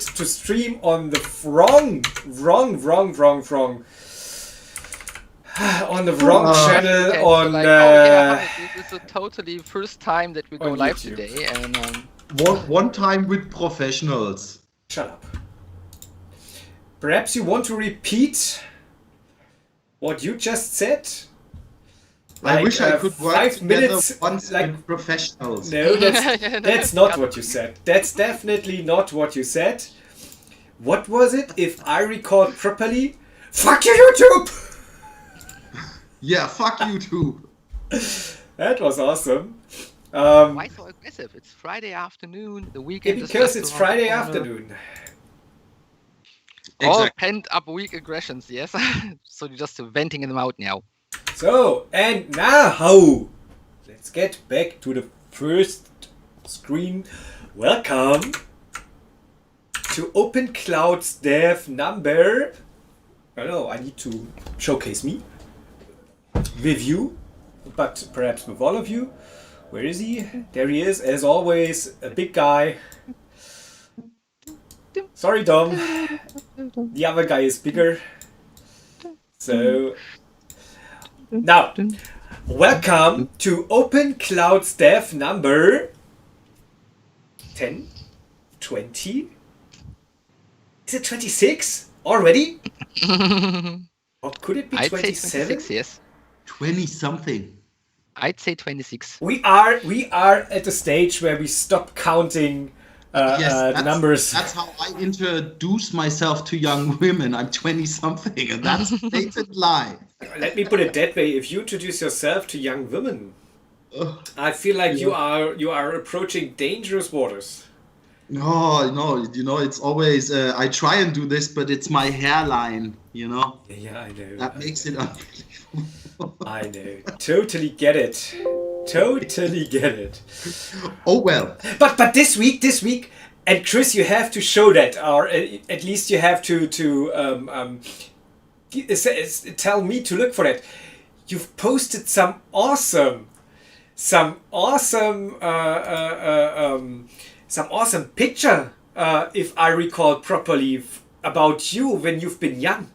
to stream on the wrong on the wrong channel Okay, on so like, oh yeah, hi, this is a totally first time that we go on live YouTube. today, and One time with professionals. Shut up. Perhaps you want to repeat what you just said? I wish I could work 5 together minutes, once like, with professionals. no, that's not what you said. That's definitely not what you said. What was it, if I recall properly? Fuck you, YouTube! Yeah, fuck you too. That was awesome. why so aggressive? It's Friday afternoon. The Yeah, weekend is because just it's around Friday the corner. afternoon. All Exactly. pent up weak aggressions, yes. So you're just venting them out now. So, and now, let's get back to the first screen. Welcome to open.clouds.dev number. I know, I need to showcase me with you, but perhaps with all of you. Where is he? There he is, as always, a big guy. Sorry, Dom. The other guy is bigger. So, now, welcome to open.clouds.dev number 10, 20. Is it 26 already? Or could it be I'd say 27? 26, yes. 20 something. I'd say 26. We are at the stage where we stop counting the numbers. That's how I introduce myself to young women. I'm 20 something, and that's a blatant lie. Let me put it that way: if you introduce yourself to young women, I feel like you are approaching dangerous waters. No, it's always, I try and do this, but it's my hairline, Yeah, I know. That makes it unbelievable. I know. Totally get it. Totally get it. Oh, well. But this week, and Chris, you have to show that, or at least you have to tell me to look for that. You've posted some awesome picture, if I recall properly, about you when you've been young.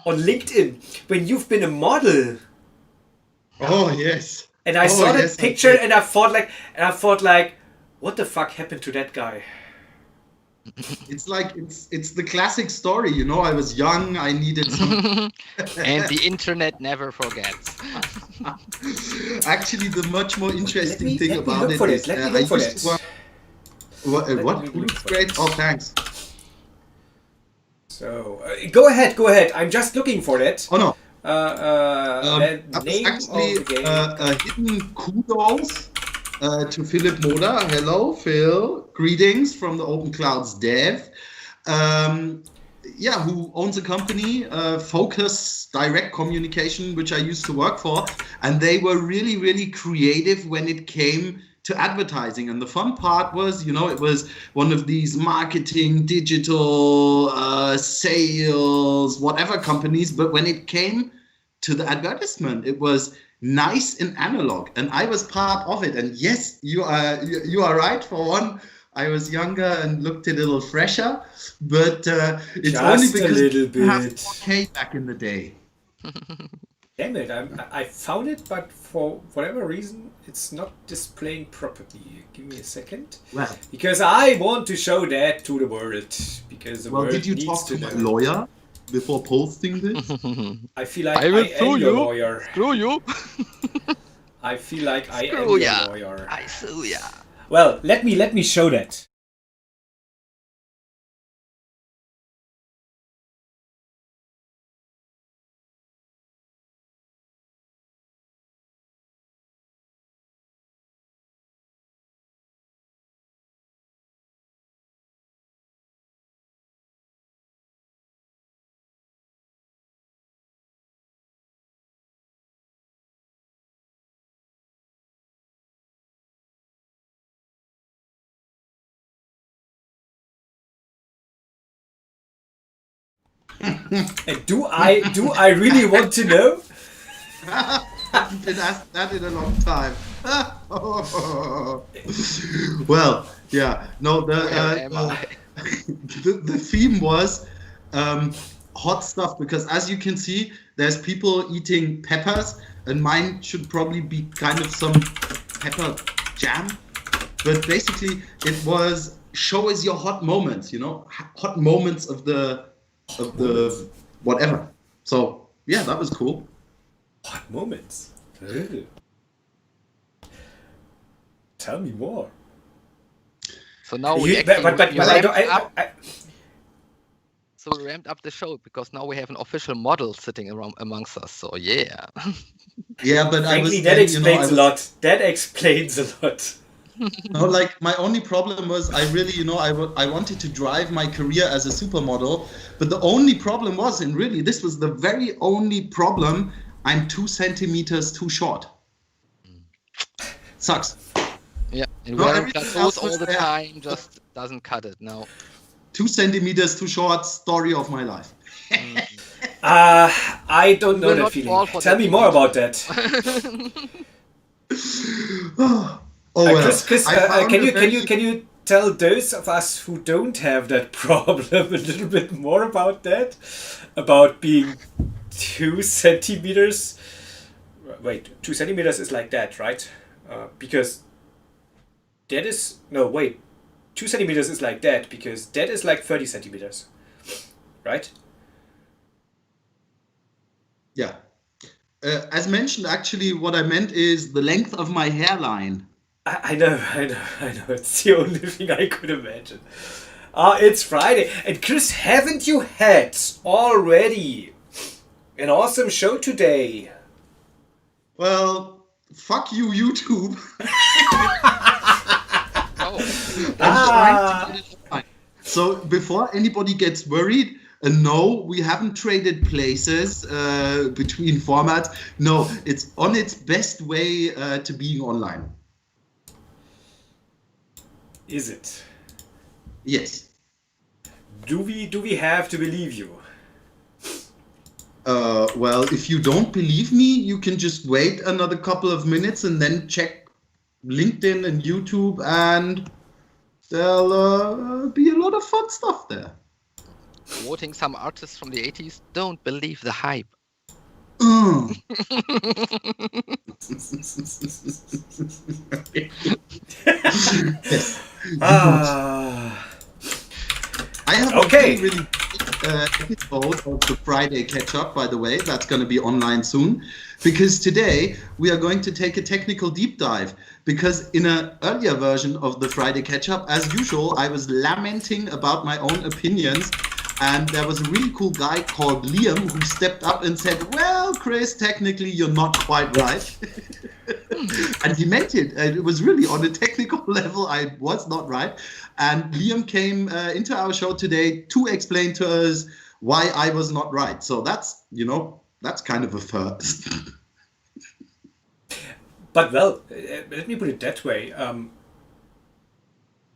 On LinkedIn, when you've been a model. Oh, yes. And I saw that picture, and I thought like, what the fuck happened to that guy? It's like, it's the classic story, I was young, I needed some... And the internet never forgets. Actually, the much more interesting thing about it is... Let me look for it. What? Great. Oh, thanks. So, go ahead. I'm just looking for it. Oh, no. The That was name actually of the game. a hidden kudos to Philip Moda. Hello, Phil. Greetings from the Open Clouds Dev. Who owns a company, Focus Direct Communication, which I used to work for. And they were really, really creative when it came to advertising. And the fun part was, it was one of these marketing, digital, sales, whatever companies. But when it came to the advertisement, it was nice and analog. And I was part of it. And yes, you are right. For one, I was younger and looked a little fresher. But it's Just only because a little we have bit. 4K back in the day. Damn it! I found it, but for whatever reason, it's not displaying properly. Give me a second. Well, Because I want to show that to the world. Because the world did you needs talk to know. my lawyer before posting this? I feel like I will am sue your you. lawyer. Screw you. I feel like I am Screw your ya. lawyer. I sue ya. Well, let me show that. And do I really want to know? Haven't been asked that in a long time. Well, yeah, no, Where am I? the theme was hot stuff, because as you can see, there's people eating peppers, and mine should probably be kind of some pepper jam. But basically, it was show us your hot moments, hot moments of the whatever. So yeah, that was cool. Hot moments. Ugh. Tell me more. So now You- we actually but we I don't. ramped up. I, So we ramped up the show because now we have an official model sitting around amongst us. So yeah. Yeah, but I frankly, was that then, explains a lot. That explains a lot. No, like my only problem was I really, I wanted to drive my career as a supermodel, but the only problem was, and really this was the very only problem, I'm 2 centimeters too short. Sucks. Yeah. And No, wearing everything plateaus else all was the there. time just doesn't cut it. No. 2 centimeters too short, story of my life. I don't We know will that not feeling. fall for Tell that me more about engagement. that. Oh well. Chris, I found can a you very- can you tell those of us who don't have that problem a little bit more about that? About being 2 centimeters. Wait, 2 centimeters is like that, right? Because that is 2 centimeters is like that because that is like 30 centimeters, right? Yeah. As mentioned, actually, what I meant is the length of my hairline. I know. It's the only thing I could imagine. It's Friday. And Chris, haven't you had already an awesome show today? Well, fuck you, YouTube. Oh. I'm trying to get it online. So before anybody gets worried, no, we haven't traded places between formats. No, it's on its best way to being online. Is it? Yes. Do we have to believe you? Well, if you don't believe me, you can just wait another couple of minutes and then check LinkedIn and YouTube, and there'll be a lot of fun stuff there. Quoting some artists from the 80s, don't believe the hype. Mm. Yes. Ah. I have Okay. a really episode of the Friday catch up, by the way. That's going to be online soon, because today we are going to take a technical deep dive. Because in an earlier version of the Friday catch up, as usual, I was lamenting about my own opinions. And there was a really cool guy called Liam who stepped up and said, well, Chris, technically you're not quite right. And he meant it. And it was really on a technical level, I was not right. And Liam came into our show today to explain to us why I was not right. So that's, that's kind of a first. But well, let me put it that way.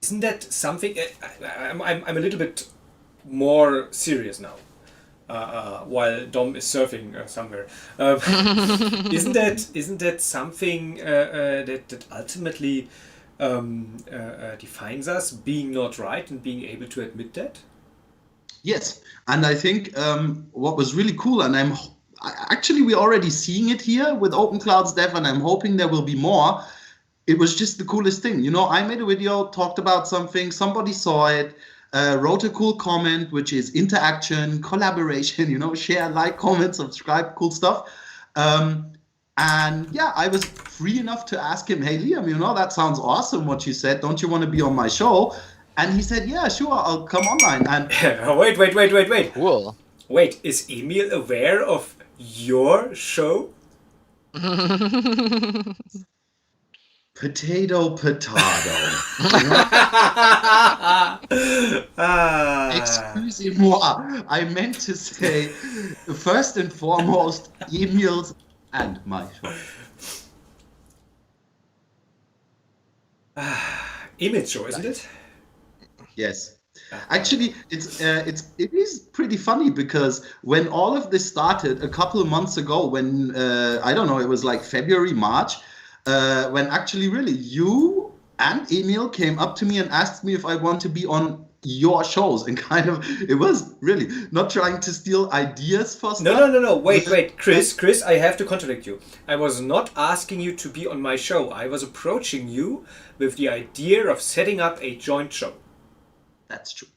Isn't that something? I'm a little bit more serious now. While Dom is surfing somewhere, isn't that something that ultimately defines us, being not right and being able to admit that? Yes, and I think what was really cool, and actually we're already seeing it here with open.clouds.dev, and I'm hoping there will be more. It was just the coolest thing. I made a video, talked about something, somebody saw it, wrote a cool comment, which is interaction, collaboration, share, like, comment, subscribe, cool stuff. And yeah, I was free enough to ask him, hey, Liam, that sounds awesome what you said. Don't you want to be on my show? And he said, yeah, sure, I'll come online. And Wait. Cool. Wait, is Emil aware of your show? Potato. Excusez-moi. I meant to say, first and foremost, Emil's and my show. Emil's show, isn't it? Yes. Actually, it is pretty funny, because when all of this started a couple of months ago, when I don't know, it was like February, March, when actually really you and Emil came up to me and asked me if I want to be on your shows and kind of, it was really not trying to steal ideas for No, stuff. no, no, no. Wait, Chris, I have to contradict you. I was not asking you to be on my show. I was approaching you with the idea of setting up a joint show. That's true.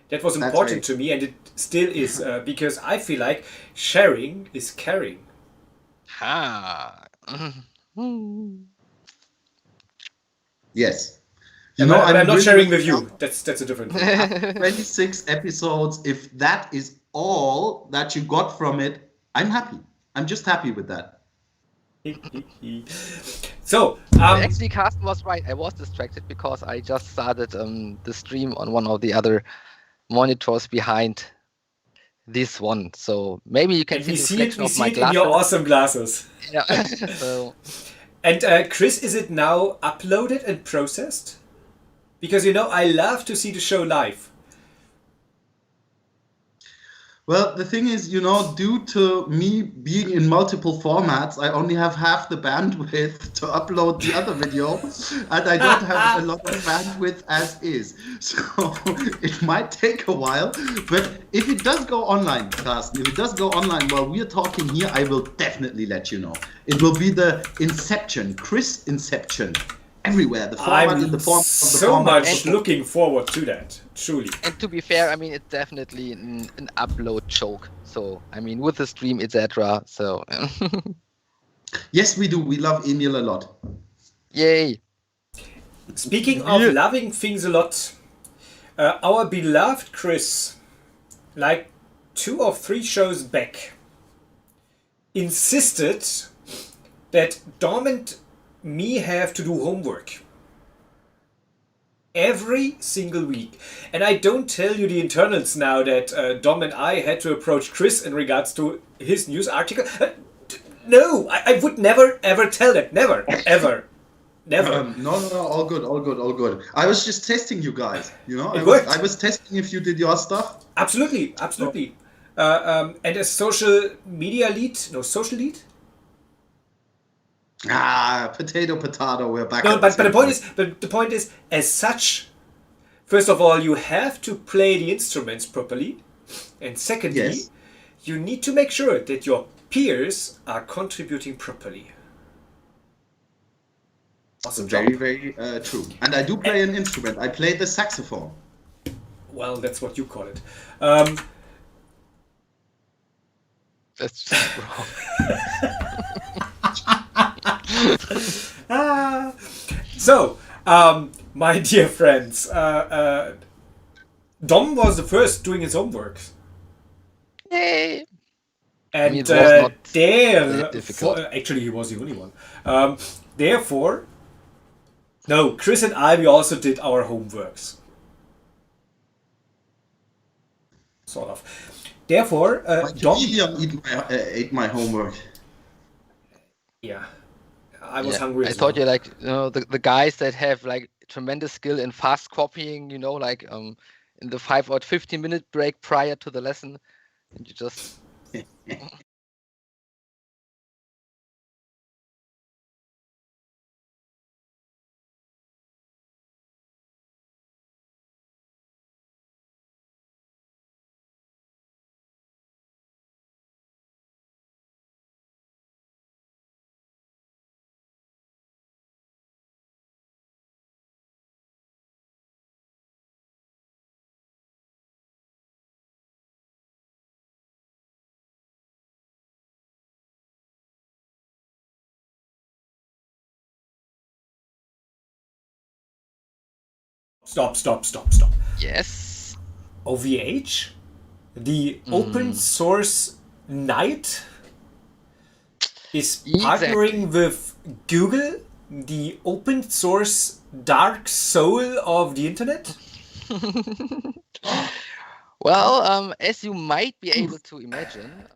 That was That's important very to me, and it still is, because I feel like sharing is caring. Ha. Yes. Yeah, but I'm not sharing with you. That's a different thing. 26 episodes. If that is all that you got from it, I'm happy. I'm just happy with that. So, Actually, Carsten was right. I was distracted because I just started the stream on one of the other monitors behind this one. So maybe you can and see we the see it. reflection We of see my it in your glasses. awesome glasses. Yeah. So And Chris, is it now uploaded and processed? Because I love to see the show live. Well, the thing is, due to me being in multiple formats, I only have half the bandwidth to upload the other video, and I don't have a lot of bandwidth as is. So it might take a while, but if it does go online, Carsten, if it does go online while we're talking here, I will definitely let you know. It will be the Inception, Chris Inception. Everywhere, the format I'm in the form of the so format. much looking forward to that, truly. and to be fair, I mean it's definitely an upload joke. So I mean with the stream, etc. So Yes, we do. We love Emil a lot. yay. Speaking of loving things a lot, our beloved Chris, like 2 or 3 shows back, insisted that Dom and me have to do homework every single week. And I don't tell you the internals now that Dom and I had to approach Chris in regards to his news article. No, I would never ever tell that. Never, ever. Never. No, all good, all good, all good. I was just testing you guys. It worked. I was testing if you did your stuff. Absolutely, absolutely. And as social media lead, no, social lead? Potato. We're back. No, at but the the point is, as such, first of all, you have to play the instruments properly, and secondly, Yes. you need to make sure that your peers are contributing properly. Awesome job. Very, very true. And I do play an instrument. I play the saxophone. Well, that's what you call it. That's just wrong. So, my dear friends, Dom was the first doing his homework. Yay. And it was not that there, difficult. actually, he was the only one. Therefore, no, Chris and I, we also did our homeworks. Sort of. Therefore, Dom. ate my homework. Yeah, I was hungry. I thought you like the guys that have like tremendous skill in fast copying. Like in the 5 or 15-minute break prior to the lesson, and you just Stop. yes. OVH, the open source night, is partnering with Google, the open source dark soul of the internet. Well, as you might be able to imagine,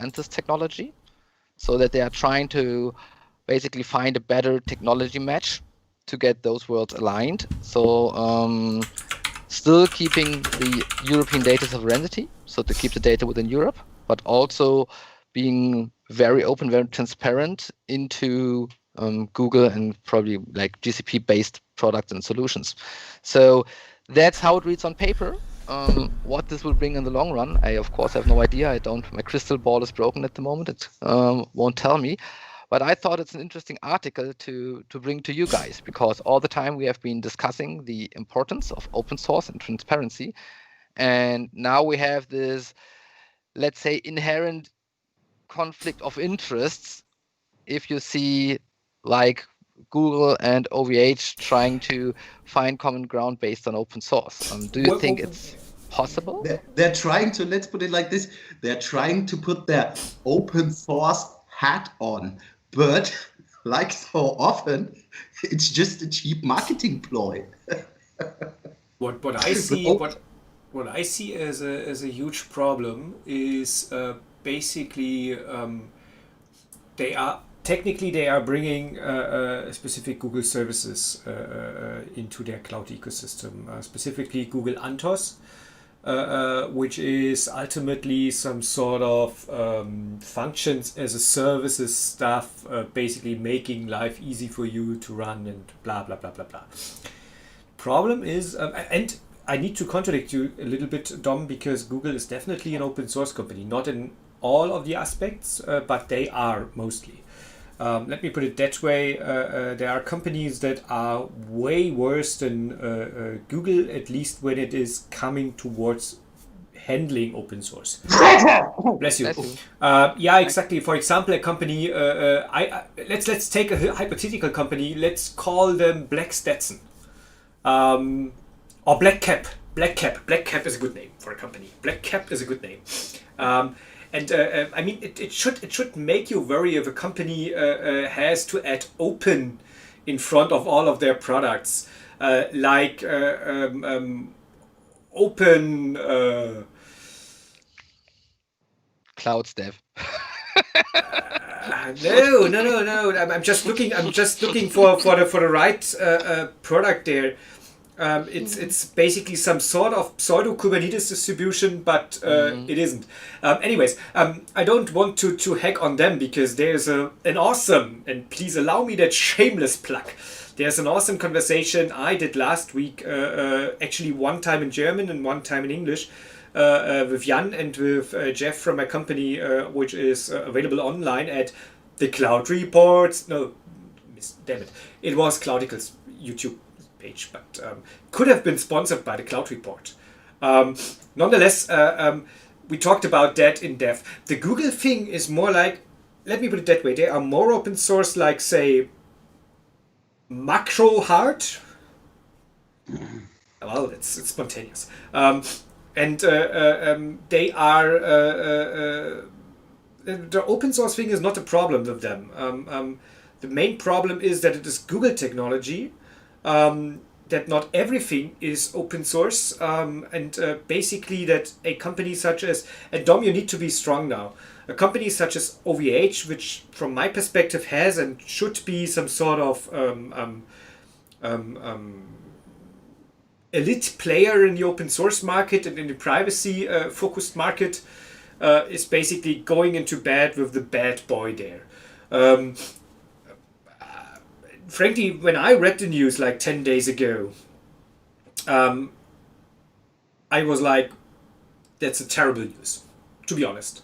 and this technology, so that they are trying to basically find a better technology match to get those worlds aligned. So still keeping the European data sovereignty, so to keep the data within Europe, but also being very open, very transparent into Google and probably like GCP-based products and solutions. So that's how it reads on paper. What this will bring in the long run, I of course have no idea. I don't. My crystal ball is broken at the moment. It won't tell me. But I thought it's an interesting article to bring to you guys, because all the time we have been discussing the importance of open source and transparency, and now we have this, let's say, inherent conflict of interests if you see like Google and OVH trying to find common ground based on open source. Do you think it's possible? They're trying to, let's put it like this, they're trying to put their open source hat on, but like so often, it's just a cheap marketing ploy. What I see as a huge problem is basically they are bringing specific Google services into their cloud ecosystem, specifically Google Anthos, which is ultimately some sort of functions as a services stuff, basically making life easy for you to run and blah blah blah blah blah. Problem is, and I need to contradict you a little bit, Dom, because Google is definitely an open source company, not in all of the aspects, but they are mostly. Let me put it that way. There are companies that are way worse than Google, at least when it is coming towards handling open source. Bless you. Yeah, exactly. For example, a company. Let's take a hypothetical company. Let's call them Black Stetson, or Black Cap. Black Cap is a good name for a company. Black Cap is a good name. And I mean, it should make you worry if a company has to add open in front of all of their products, like open Clouds dev. No. I'm just looking for the right product there. It's basically some sort of pseudo Kubernetes distribution, but it isn't. Anyways, I don't want to hack on them, because there's an awesome, and please allow me that shameless plug. There's an awesome conversation I did last week, actually one time in German and one time in English, with Jan and with Jeff from my company, which is available online at the Cloud Reports. No, damn it. It was Cloudical's YouTube page, but could have been sponsored by the Cloud Report. Nonetheless, we talked about that in depth. The Google thing is more like, let me put it that way, they are more open source, like, say, macro hard. Well, it's spontaneous. And they are the open source thing is not a problem with them. The main problem is that it is Google technology, that not everything is open source, and basically that a company such as, and Dom, you need to be strong now, a company such as OVH, which from my perspective has and should be some sort of elite player in the open source market and in the privacy focused market, is basically going into bed with the bad boy there. Frankly, when I read the news like 10 days ago, I was like, that's a terrible news, to be honest.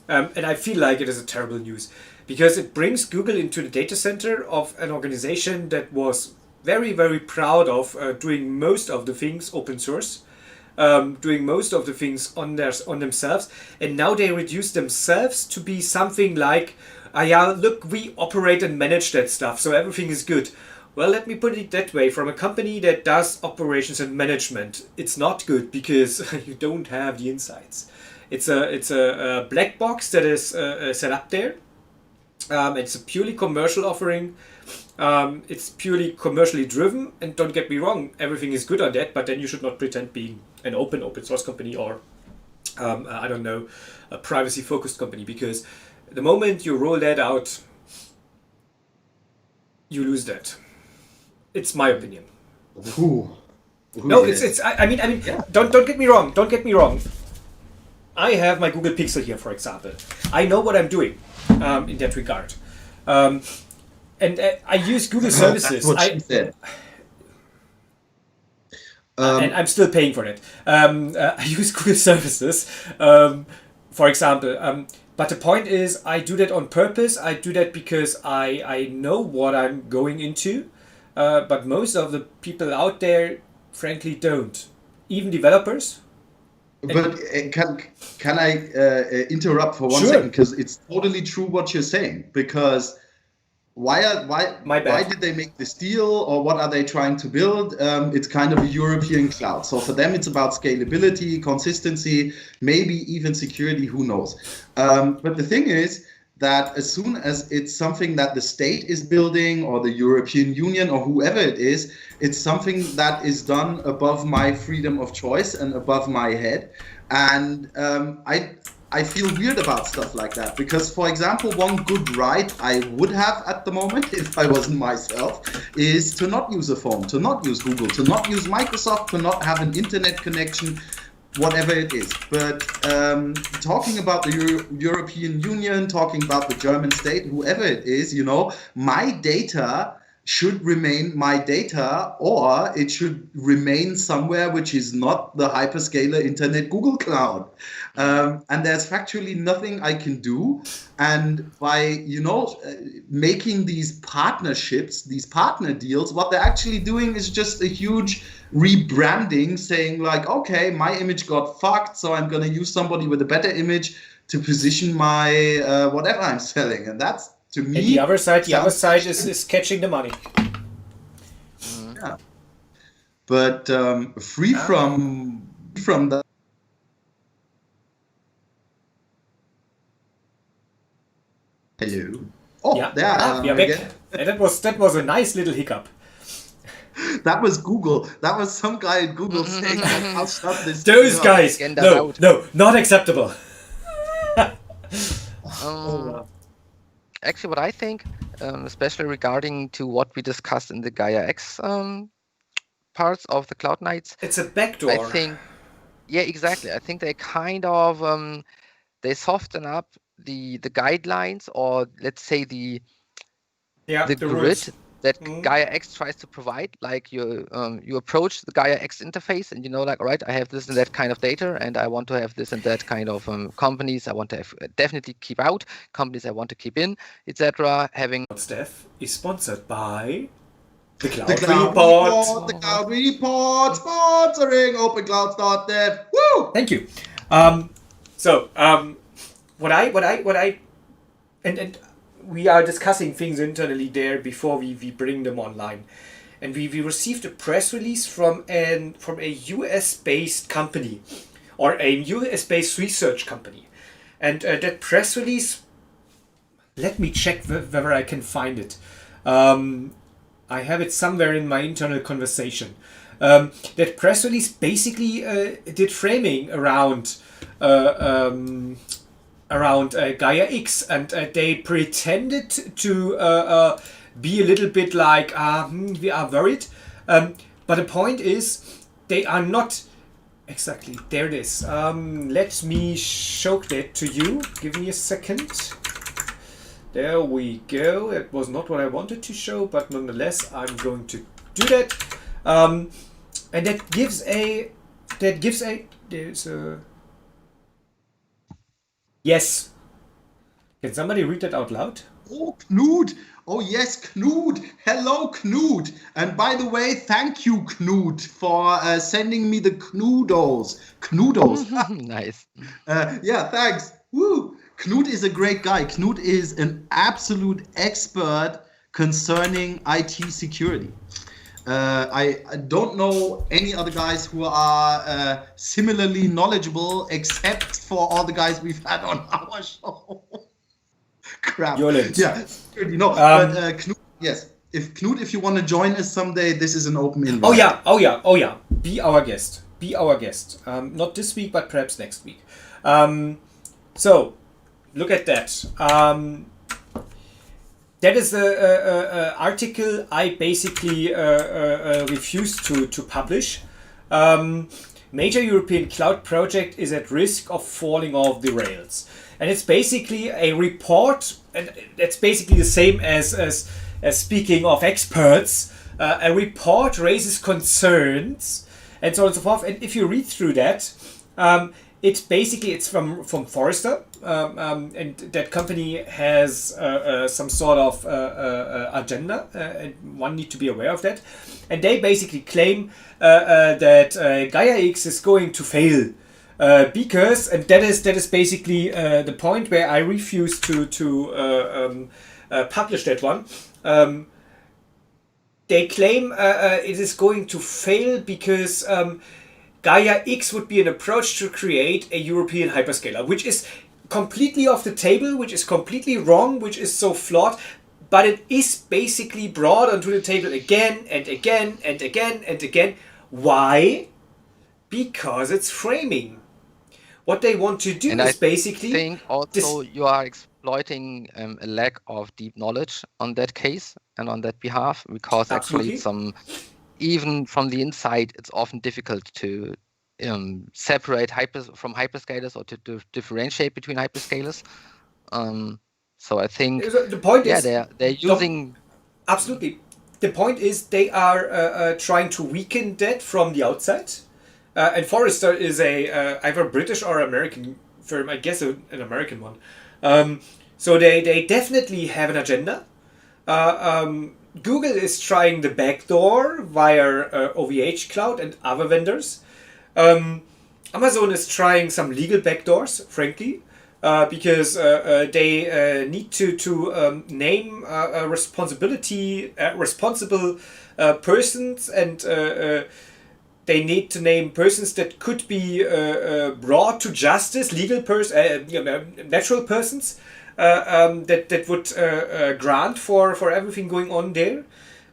And I feel like it is a terrible news, because it brings Google into the data center of an organization that was very, very proud of doing most of the things open source, doing most of the things on themselves, and now they reduce themselves to be something like, yeah, look, we operate and manage that stuff, so everything is good. Well, let me put it that way. From a company that does operations and management, it's not good, because you don't have the insights. It's a black box that is set up there. It's a purely commercial offering. It's purely commercially driven, and don't get me wrong, everything is good on that, but then you should not pretend being an open source company or I don't know, a privacy-focused company, because the moment you roll that out, you lose that. It's my opinion. Ooh. No, Yes. it's. I mean, Yeah. don't get me wrong. Don't get me wrong. I have my Google Pixel here, for example. I know what I'm doing in that regard, and I use Google services. That's what she said. And I'm still paying for it. I use Google services, for example. But the point is, I do that on purpose. I do that because I know what I'm going into. But most of the people out there, frankly, don't. Even developers. But can I interrupt for 1 Sure. second? Because it's totally true what you're saying. Because why My bad. did they make this deal, or what are they trying to build? It's kind of a European cloud. So for them, it's about scalability, consistency, maybe even security. Who knows? But the thing is that as soon as it's something that the state is building, or the European Union, or whoever it is, it's something that is done above my freedom of choice and above my head. And I feel weird about stuff like that, because, for example, one good right I would have at the moment, if I wasn't myself, is to not use a phone, to not use Google, to not use Microsoft, to not have an internet connection, whatever it is. But talking about the European Union, talking about the German state, whoever it is, my data should remain my data, or it should remain somewhere which is not the hyperscaler internet Google Cloud. And there's factually nothing I can do. And by, making these partnerships, these partner deals, what they're actually doing is just a huge rebranding, saying like, okay, my image got fucked, so I'm going to use somebody with a better image to position my whatever I'm selling. And that's, to me, And the other side is catching the money. Yeah. But free from the. Hello. Oh, Yeah, there I am we are back. again. And that was a nice little hiccup. That was Google. That was some guy at Google saying, "I'll stop this." Those guys, Again, that out. no, not acceptable. Actually, what I think, especially regarding to what we discussed in the Gaia X parts of the Cloud Nights, It's a backdoor. I think, yeah, exactly. I think they kind of they soften up the guidelines, or let's say the grid rules. that Gaia X tries to provide. Like you approach the Gaia X interface, and like, all right, I have this and that kind of data, and I want to have this and that kind of companies. I want to have, definitely keep out companies I want to keep in, etc. Having Clouds.dev is sponsored by the Cloud, The Cloud Report. The Cloud Report, sponsoring open.clouds.dev. Woo! Thank you. What I and we are discussing things internally there before we bring them online, and we received a press release from a US based company, or a US based research company, and that press release. Let me check whether I can find it. I have it somewhere in my internal conversation. That press release basically did framing around Gaia X, and they pretended to be a little bit like, we are worried. But the point is, they are not exactly. There it is. Let me show that to you. Give me a second. There we go. It was not what I wanted to show, but nonetheless, I'm going to do that. And that gives a. There's a. Yes. Can somebody read that out loud? Oh, Knut. Oh, yes, Knut. Hello, Knut. And by the way, thank you, Knut, for sending me the Knudos. Knudos. Nice. Yeah, thanks. Woo. Knut is a great guy. Knut is an absolute expert concerning IT security. I don't know any other guys who are similarly knowledgeable, except for all the guys we've had on our show. Crap. Yoland. Yeah, but Knut, yes. If you want to join us someday, this is an open invite. Oh yeah. Be our guest. be our guest. Not this week, but perhaps next week. So look at that. That is the article I basically refused to publish. Major European cloud project is at risk of falling off the rails. And it's basically a report, and that's basically the same as speaking of experts. A report raises concerns, and so on and so forth. And if you read through that, it's from Forrester, and that company has some sort of agenda, and one need to be aware of that. And they basically claim that Gaia X is going to fail because, and that is basically the point where I refuse to publish that one. They claim it is going to fail because Gaia X would be an approach to create a European hyperscaler, which is completely off the table, which is completely wrong, which is so flawed, but it is basically brought onto the table again and again and again and again. Why? Because it's framing. What they want to do is basically... I think also you are exploiting a lack of deep knowledge on that case and on that behalf, because Absolutely. actually even from the inside, it's often difficult to separate from hyperscalers, or to differentiate between hyperscalers. So I think the point is they're using... Absolutely. The point is they are trying to weaken that from the outside. And Forrester is either British or American firm, I guess an American one. So they definitely have an agenda. Google is trying the backdoor via OVH Cloud and other vendors. Amazon is trying some legal backdoors, frankly, because they need to name responsible persons, and they need to name persons that could be brought to justice, natural persons that would grant for everything going on there.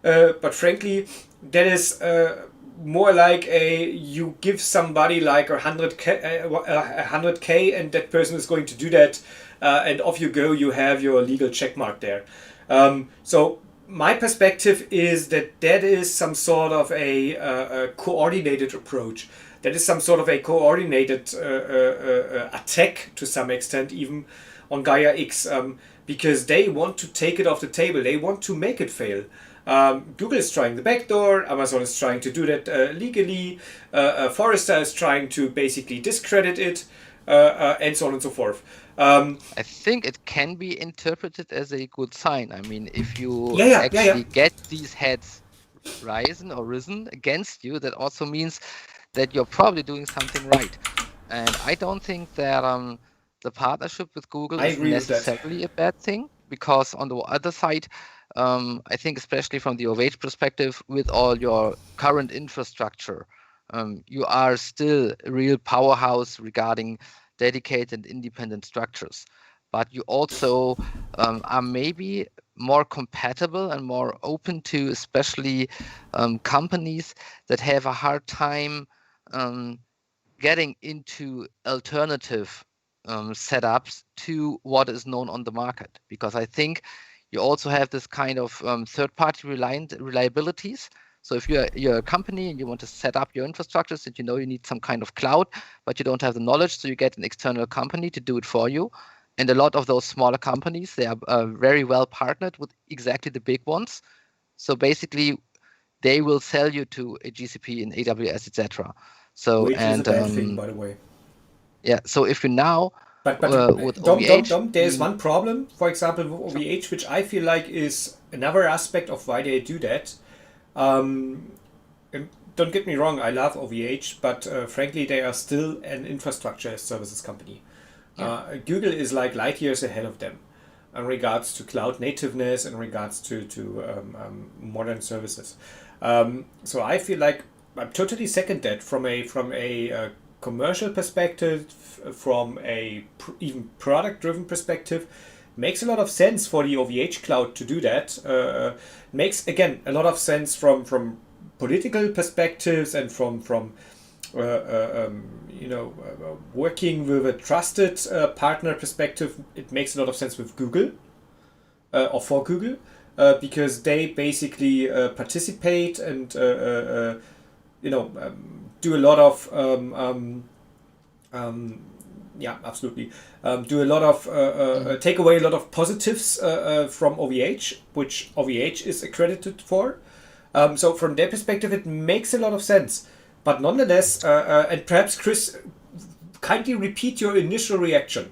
But frankly, that is more like you give somebody like 100K, and that person is going to do that, and off you go. You have your legal check mark there. So my perspective is that is some sort of a coordinated approach. That is some sort of a coordinated attack to some extent, even on Gaia X, because they want to take it off the table. They want to make it fail. Google is trying the backdoor. Amazon is trying to do that legally. Forrester is trying to basically discredit it, and so on and so forth. I think it can be interpreted as a good sign. I mean, if you get these heads risen against you, that also means that you're probably doing something right. And I don't think that the partnership with Google is necessarily a bad thing, because on the other side, I think especially from the OVH perspective, with all your current infrastructure, you are still a real powerhouse regarding dedicated independent structures. But you also are maybe more compatible and more open to especially companies that have a hard time getting into alternative setups to what is known on the market. Because I think you also have this kind of third-party reliabilities. So if you're a company and you want to set up your infrastructures, and you know you need some kind of cloud, but you don't have the knowledge, so you get an external company to do it for you. And a lot of those smaller companies, they are very well partnered with exactly the big ones. So basically, they will sell you to a GCP and AWS, etc. So which is a bad thing, by the way. Yeah. So if you now But with OVH, there's one problem, for example, with OVH, which I feel like is another aspect of why they do that. Don't get me wrong, I love OVH, but frankly, they are still an infrastructure as services company. Yeah. Google is like light years ahead of them in regards to cloud nativeness, in regards to modern services. So I feel like I totally second that from a commercial perspective, from a even product-driven perspective. Makes a lot of sense for the OVH cloud to do that. Makes again a lot of sense from political perspectives and from working with a trusted partner perspective, it makes a lot of sense with Google or for Google because they basically participate and do a lot of absolutely. Do a lot of take away a lot of positives from OVH, which OVH is accredited for. So from their perspective, it makes a lot of sense. But nonetheless, and perhaps Chris, kindly repeat your initial reaction.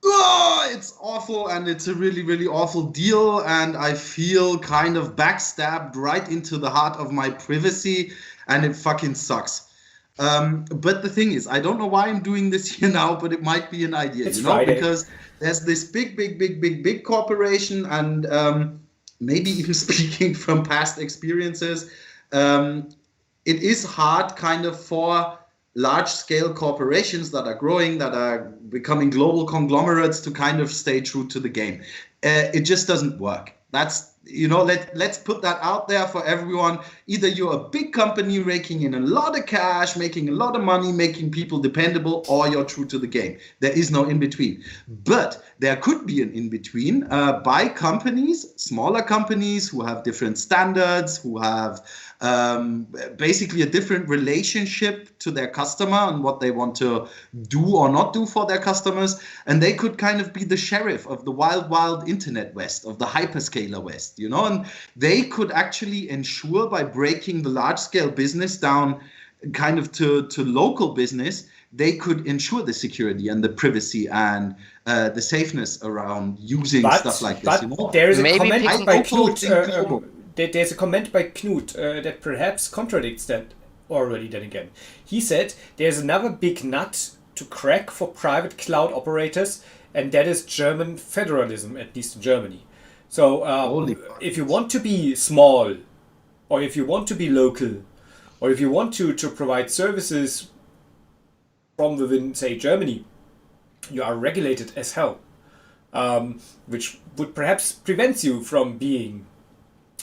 Oh, it's awful, and it's a really, really awful deal, and I feel kind of backstabbed right into the heart of my privacy, and it fucking sucks. But the thing is, I don't know why I'm doing this here now, but it might be an idea, It's Friday. because there's this big corporation, and maybe even speaking from past experiences, it is hard kind of for large-scale corporations that are growing, that are becoming global conglomerates to kind of stay true to the game. It just doesn't work. That's, let's put that out there for everyone. Either you're a big company raking in a lot of cash, making a lot of money, making people dependable, or you're true to the game. There is no in-between. But there could be an in-between by companies, smaller companies who have different standards, who have basically a different relationship to their customer and what they want to do or not do for their customers. And they could kind of be the sheriff of the wild, wild internet west, of the hyperscaler west, and they could actually ensure by breaking the large scale business down kind of to local business, they could ensure the security and the privacy and the safeness around using stuff like this. There is a Maybe comment people- by Knut. There's a comment by Knut that perhaps contradicts that already then again. He said there's another big nut to crack for private cloud operators, and that is German federalism, at least in Germany. So if you want to be small, or if you want to be local, or if you want to provide services from within, say, Germany, you are regulated as hell, which would perhaps prevent you from being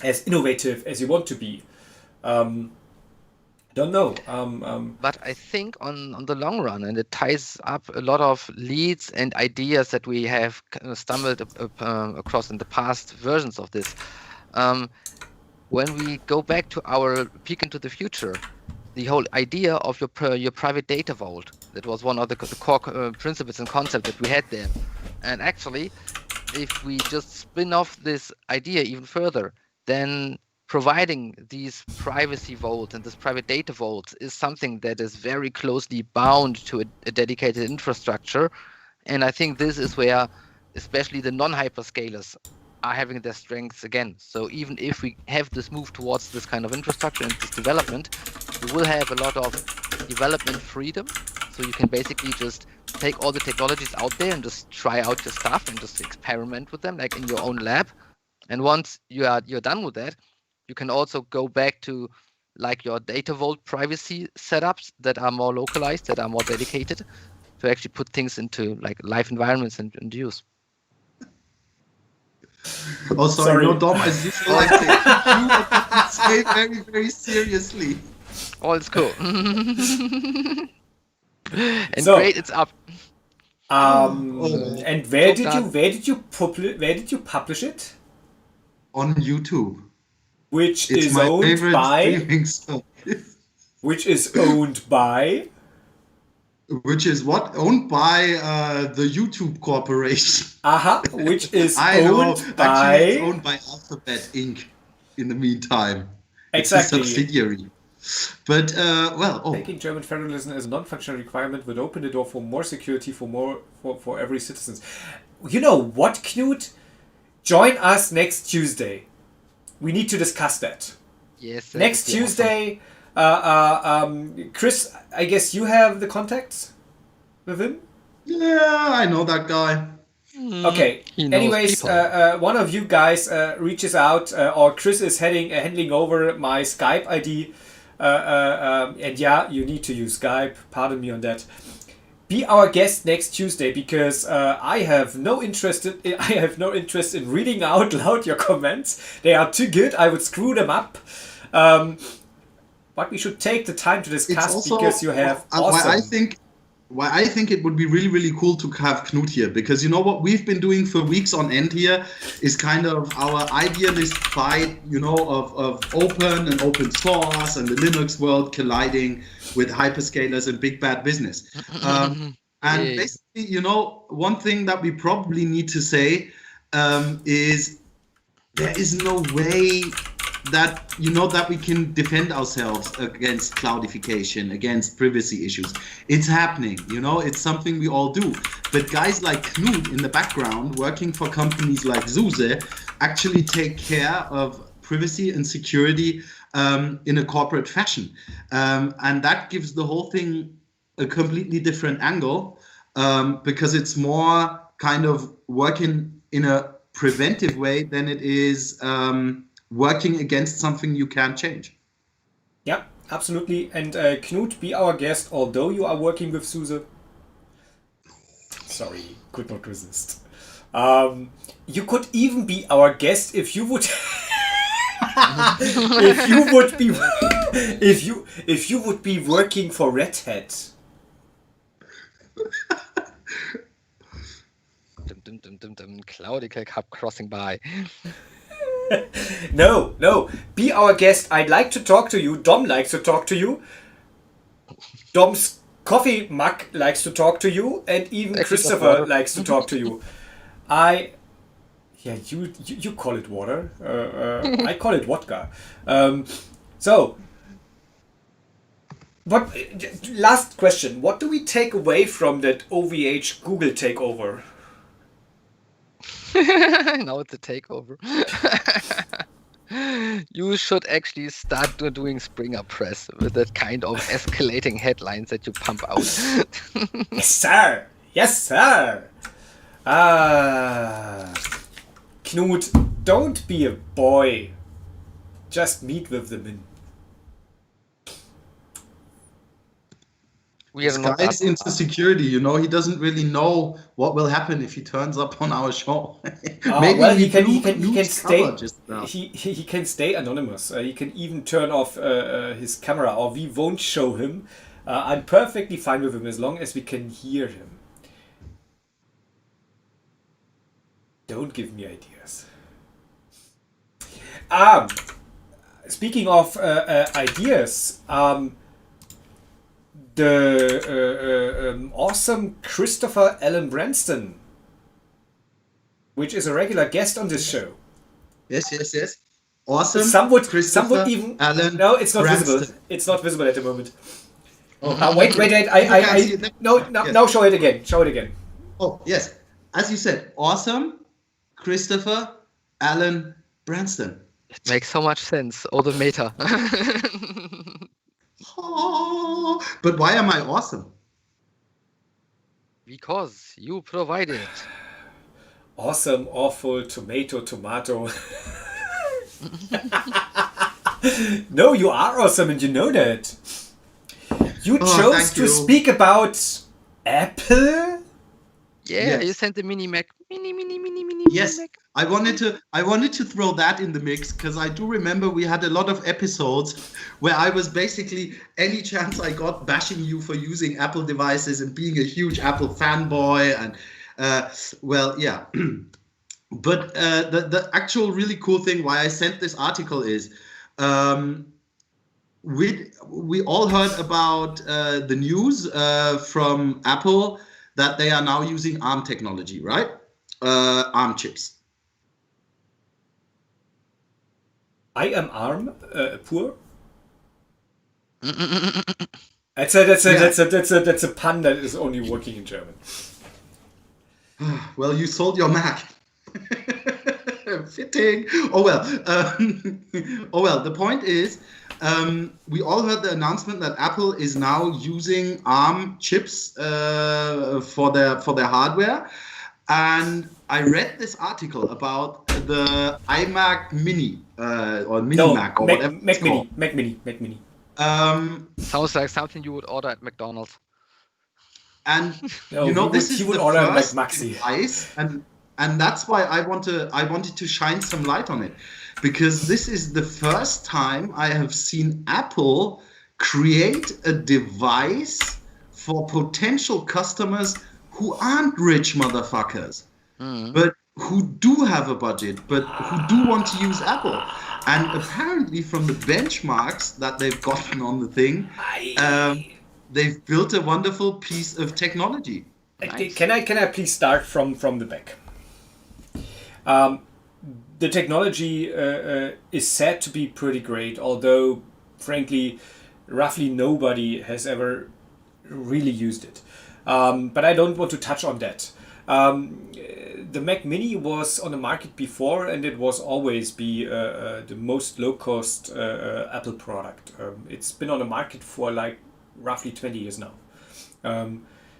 as innovative as you want to be. Don't know. But I think on the long run, and it ties up a lot of leads and ideas that we have stumbled across in the past versions of this. When we go back to our peek into the future, the whole idea of your private data vault, that was one of the core principles and concepts that we had there. And actually, if we just spin off this idea even further, then providing these privacy vaults and this private data vault is something that is very closely bound to a dedicated infrastructure. And I think this is where especially the non-hyperscalers are having their strengths again. So even if we have this move towards this kind of infrastructure and this development, you will have a lot of development freedom. So you can basically just take all the technologies out there and just try out your stuff and just experiment with them, like in your own lab. And once you're done with that, you can also go back to like your data vault privacy setups that are more localized, that are more dedicated to actually put things into like live environments and use. Oh, sorry. No, Dom, as usual, I take you say very, very seriously. All is cool. And So, great, it's up. And where did you publish it? On YouTube. Which It's is my owned favorite by? streaming service. Which is owned by? Which is what? Owned by the YouTube Corporation. Aha, which is I know. owned by? Actually, it's owned by Alphabet Inc. In the meantime, Exactly. It's a subsidiary. But Making German federalism as a non-functional requirement would open the door for more security for every citizen. You know what, Knut? Join us next Tuesday. We need to discuss that. Yes. Next Tuesday, Chris, I guess you have the contacts with him? yeah, I know that guy. Okay. He knows Anyways, people. one of you guys reaches out, or Chris is handing over my Skype ID. And yeah, you need to use Skype. Pardon me on that. Be our guest next Tuesday because I have no interest in reading out loud your comments. They are too good. I would screw them up. But what we should take the time to It's discuss also because you have why I think it would be really, really cool to have Knut here, because you know what we've been doing for weeks on end here is kind of our idealist fight, you know, of open and open source and the Linux world colliding with hyperscalers and big bad business. And Yay. basically, you know, one thing that we probably need to say is there is no way that, you know, that we can defend ourselves against cloudification, against privacy issues. It's happening, you know, it's something we all do. But guys like Knut in the background working for companies like SUSE actually take care of privacy and security in a corporate fashion. And that gives the whole thing a completely different angle because it's more kind of working in a preventive way than it is working against something you can't change. Yeah, absolutely. And Knut, be our guest, although you are working with SUSE. Sorry, could not resist. You could even be our guest if you would if you would be working for Red Hat. Cloudical Cup crossing by. No, be our guest. I'd like to talk to you. Dom likes to talk to you. Dom's coffee mug likes to talk to you, and even Christopher likes to talk to you. You call it water. I call it vodka. But last question: what do we take away from that OVH Google takeover? Now it's a takeover. You should actually start doing Springer Press with that kind of escalating headlines that you pump out. Yes, sir. Yes, sir. Knut, don't be a boy. Just meet with the men. This guy's into security, you know. He doesn't really know what will happen if he turns up on our show. Maybe well, he can stay. He can stay anonymous. He can even turn off his camera, or we won't show him. I'm perfectly fine with him as long as we can hear him. Don't give me ideas. Speaking of ideas, the awesome Christopher Alan Branston, which is a regular guest on this show. Yes. Awesome. Some would even. Alan no, it's not Branston. visible. It's not visible at the moment. Oh, wait. No, show it again. Show it again. Oh, yes. As you said, awesome Christopher Alan Branston. It makes so much sense. Oh, the meta. Oh, but why am I awesome? Because you provide it. Awesome, awful, tomato. No, you are awesome and you know that. You chose to speak about Apple? Yeah, you sent the mini Mac. Mini yes, Mac. I wanted to throw that in the mix because I do remember we had a lot of episodes where I was basically any chance I got bashing you for using Apple devices and being a huge Apple fanboy and well, yeah. But the actual really cool thing why I sent this article is we all heard about the news from Apple that they are now using ARM technology, right? ARM chips. I am ARM poor. That's a pun that is only working in German. Well, you sold your Mac. Fitting. Oh well. The point is, we all heard the announcement that Apple is now using ARM chips for their hardware, and I read this article about the iMac Mini or Mini Mac or whatever. Mac Mini. Sounds like something you would order at McDonald's. And this is the first device, and that's why I wanted to shine some light on it, because this is the first time I have seen Apple create a device for potential customers who aren't rich motherfuckers, but who do have a budget, but who do want to use Apple. And apparently, from the benchmarks that they've gotten on the thing, they've built a wonderful piece of technology. Nice. Can I please start from the back? The technology is said to be pretty great, although, frankly, roughly nobody has ever really used it. But I don't want to touch on that. The Mac Mini was on the market before, and it was always the most low-cost Apple product. It's been on the market for like roughly 20 years now.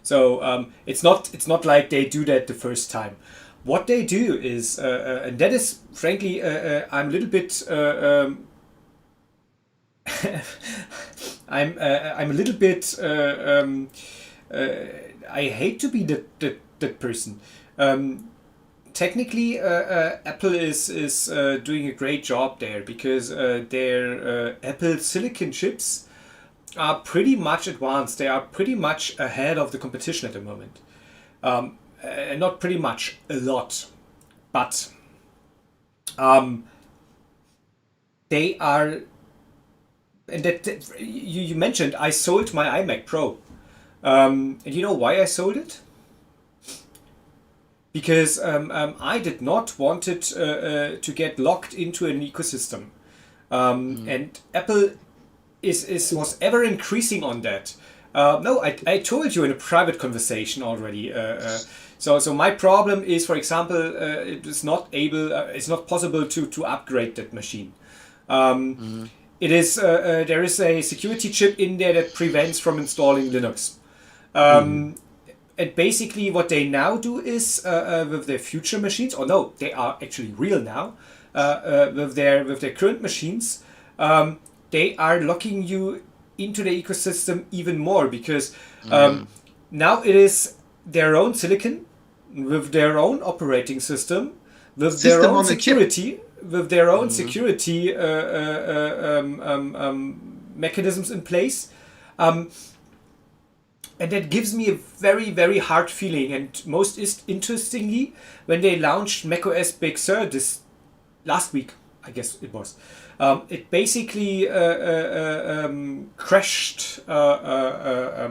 So it's not like they do that the first time. What they do is, and that is frankly, I'm a little bit. I'm a little bit. I hate to be that person. Technically, Apple is doing a great job there because their Apple Silicon chips are pretty much advanced. They are pretty much ahead of the competition at the moment. Not pretty much, a lot, but they are. And that you mentioned, I sold my iMac Pro. And you know why I sold it? Because I did not want it to get locked into an ecosystem, and Apple was ever increasing on that. No, I told you in a private conversation already. So my problem is, for example, it's not possible to upgrade that machine. It is there is a security chip in there that prevents from installing Linux. And basically what they now do is with their future machines, or no, they are actually real now, with their current machines, they are locking you into the ecosystem even more because now it is their own silicon with their own operating system, with their own security, mechanisms in place. And that gives me a very, very hard feeling. And most interestingly, when they launched macOS Big Sur this last week, I guess it was, it basically crashed a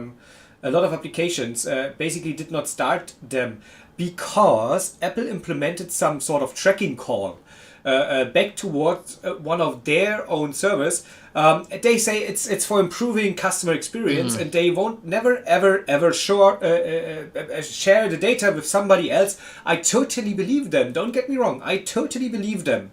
lot of applications, basically did not start them because Apple implemented some sort of tracking call back towards one of their own servers. They say it's for improving customer experience, and they won't never ever share the data with somebody else. I totally believe them. Don't get me wrong. I totally believe them.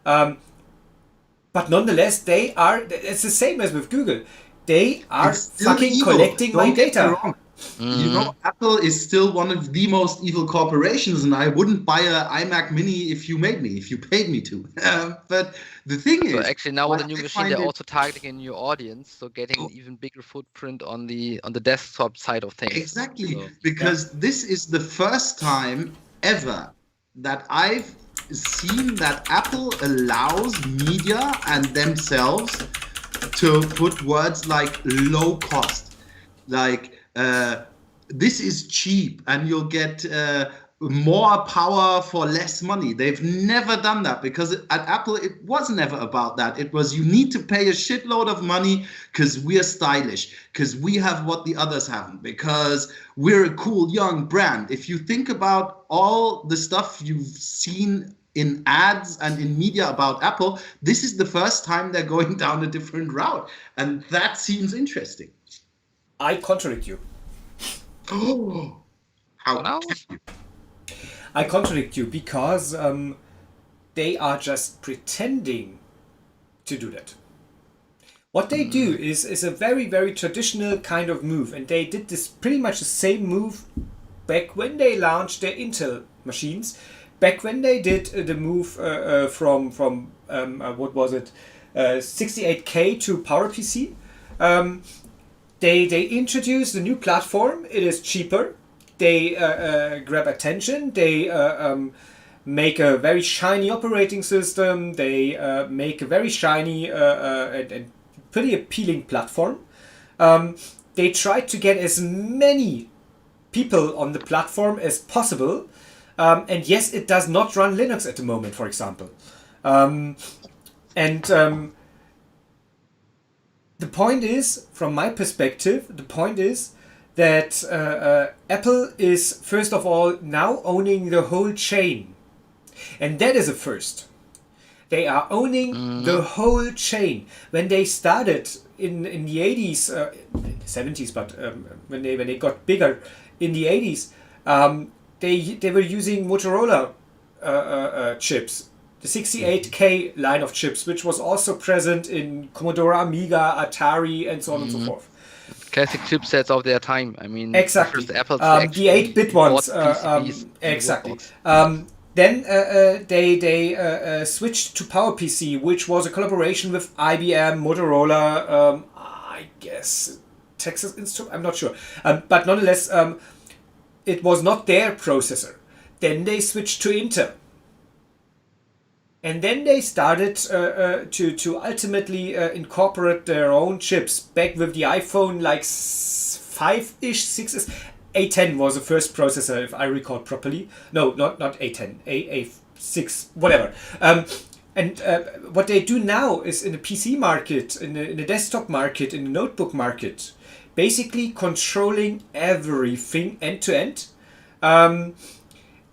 But nonetheless, they are. It's the same as with Google. They are fucking evil. collecting my data. You know, Apple is still one of the most evil corporations, and I wouldn't buy an iMac Mini if you paid me to. But the thing is, actually now with the new machine, they're also targeting a new audience, so getting an even bigger footprint on the desktop side of things. Exactly, so, because this is the first time ever that I've seen that Apple allows media and themselves to put words like low cost, like this is cheap and you'll get more power for less money. They've never done that because at Apple it was never about that. It was you need to pay a shitload of money because we're stylish, because we have what the others haven't, because we're a cool young brand. If you think about all the stuff you've seen in ads and in media about Apple, this is the first time they're going down a different route, and that seems interesting. I contradict you. Oh, how can you? I contradict you because they are just pretending to do that. What they do is a very, very traditional kind of move, and they did this pretty much the same move back when they launched their Intel machines, back when they did the move from what was it, 68K to PowerPC. They introduced a new platform. It is cheaper. They grab attention. They make a very shiny operating system. They make a very shiny and pretty appealing platform. They tried to get as many people on the platform as possible. And yes, it does not run Linux at the moment, for example. The point is, from my perspective, the point is that Apple is, first of all, now owning the whole chain. And that is a first. They are owning the whole chain. When they started in the 80s, 70s, but when they got bigger in the 80s, they were using Motorola chips, the 68K line of chips, which was also present in Commodore Amiga, Atari, and so on and so forth. Classic chipsets of their time. I mean, Exactly. the first Apples, The 8-bit ones. PCBs Exactly. Then they switched to PowerPC, which was a collaboration with IBM, Motorola, I guess Texas Instruments, I'm not sure. But nonetheless, it was not their processor. Then they switched to Intel. And then they started to ultimately incorporate their own chips. Back with the iPhone, like 5-ish, 6-ish. A10 was the first processor, if I recall properly. No, not A10, A6, whatever. And what they do now is in the PC market, in the desktop market, in the notebook market, basically controlling everything end to end.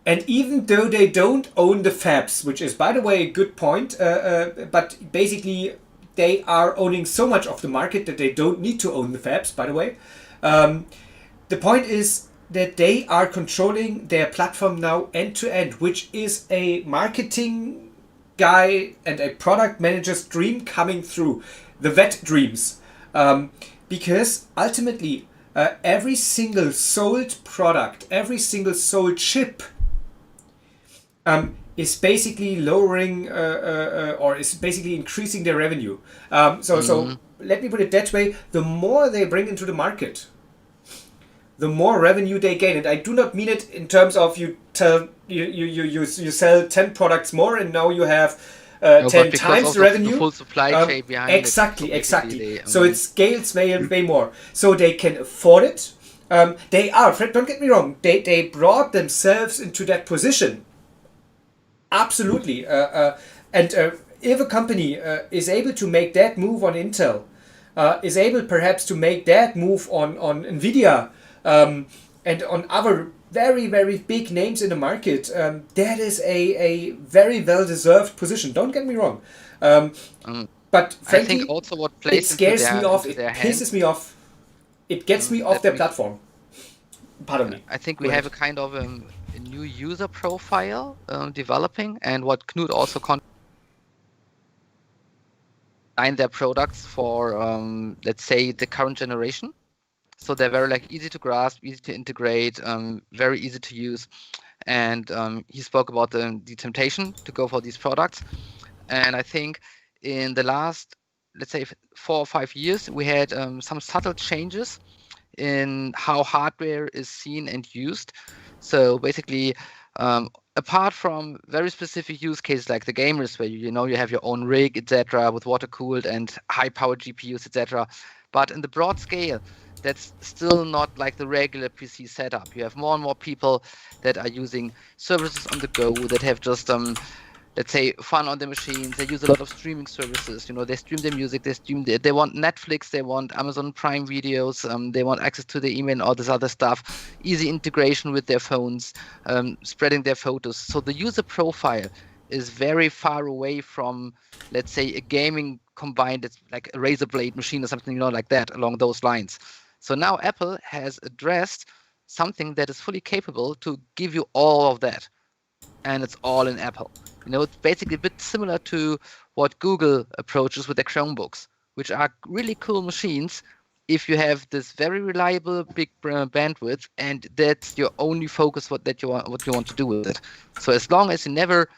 And even though they don't own the fabs, which is, by the way, a good point, but basically they are owning so much of the market that they don't need to own the fabs, by the way. The point is that they are controlling their platform now end to end, which is a marketing guy and a product manager's dream coming through. The wet dreams. Because ultimately, every single sold product, every single sold chip is basically lowering or is basically increasing their revenue. So let me put it that way. The more they bring into the market, the more revenue they gain. And I do not mean it in terms of you sell 10 products more and now you have 10 times the revenue. The full supply chain behind exactly. So it scales way more. So they can afford it. They are, don't get me wrong, they brought themselves into that position. Absolutely. And if a company is able to make that move on Intel, is able perhaps to make that move on NVIDIA, and on other very, very big names in the market, that is a very well-deserved position. Don't get me wrong. But frankly, I think also what it scares me off, it pisses me off, it gets me off their platform. Pardon me. I think we have a kind of a new user profile developing, and what Knut also designed their products for, let's say, the current generation. So they're very easy to grasp, easy to integrate, very easy to use. And he spoke about the temptation to go for these products. And I think in the last, let's say, 4 or 5 years, we had some subtle changes in how hardware is seen and used. So basically, apart from very specific use cases like the gamers, where you have your own rig, etc., with water cooled and high powered GPUs, etc., but in the broad scale, that's still not like the regular PC setup. You have more and more people that are using services on the go, that have just let's say, fun on the machines. They use a lot of streaming services. They stream their music, they want Netflix, they want Amazon Prime videos, they want access to their email and all this other stuff, easy integration with their phones, spreading their photos. So the user profile is very far away from, let's say, a gaming combined, it's like a razor blade machine or something, like that, along those lines. So now Apple has addressed something that is fully capable to give you all of that. And it's all in Apple. It's basically a bit similar to what Google approaches with their Chromebooks, which are really cool machines if you have this very reliable big bandwidth, and that's your only focus what you want to do with it. So as long as you never,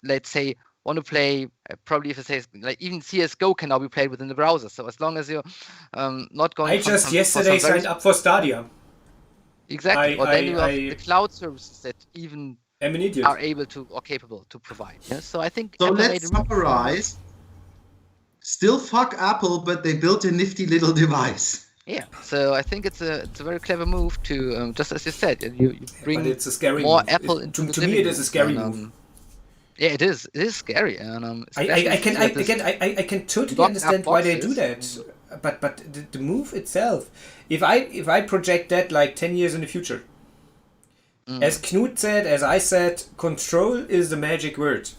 let's say, want to play, probably if it says even CS:GO can now be played within the browser. So as long as you're not going. I just yesterday signed up for Stadia. Exactly. Or then you have the cloud services that even are able to or capable to provide. Yeah? So I think. So let's summarize. Still fuck Apple, but they built a nifty little device. Yeah, so I think it's a very clever move to just as you said, you But bring it's a scary more move. Apple into the To me, living it is a room, scary and, move. yeah, it is. It is scary, and especially I can that this I can totally locked understand up why they do boxes. that, but the move itself, if I project that like 10 years in the future, as Knut said, as I said, control is the magic word.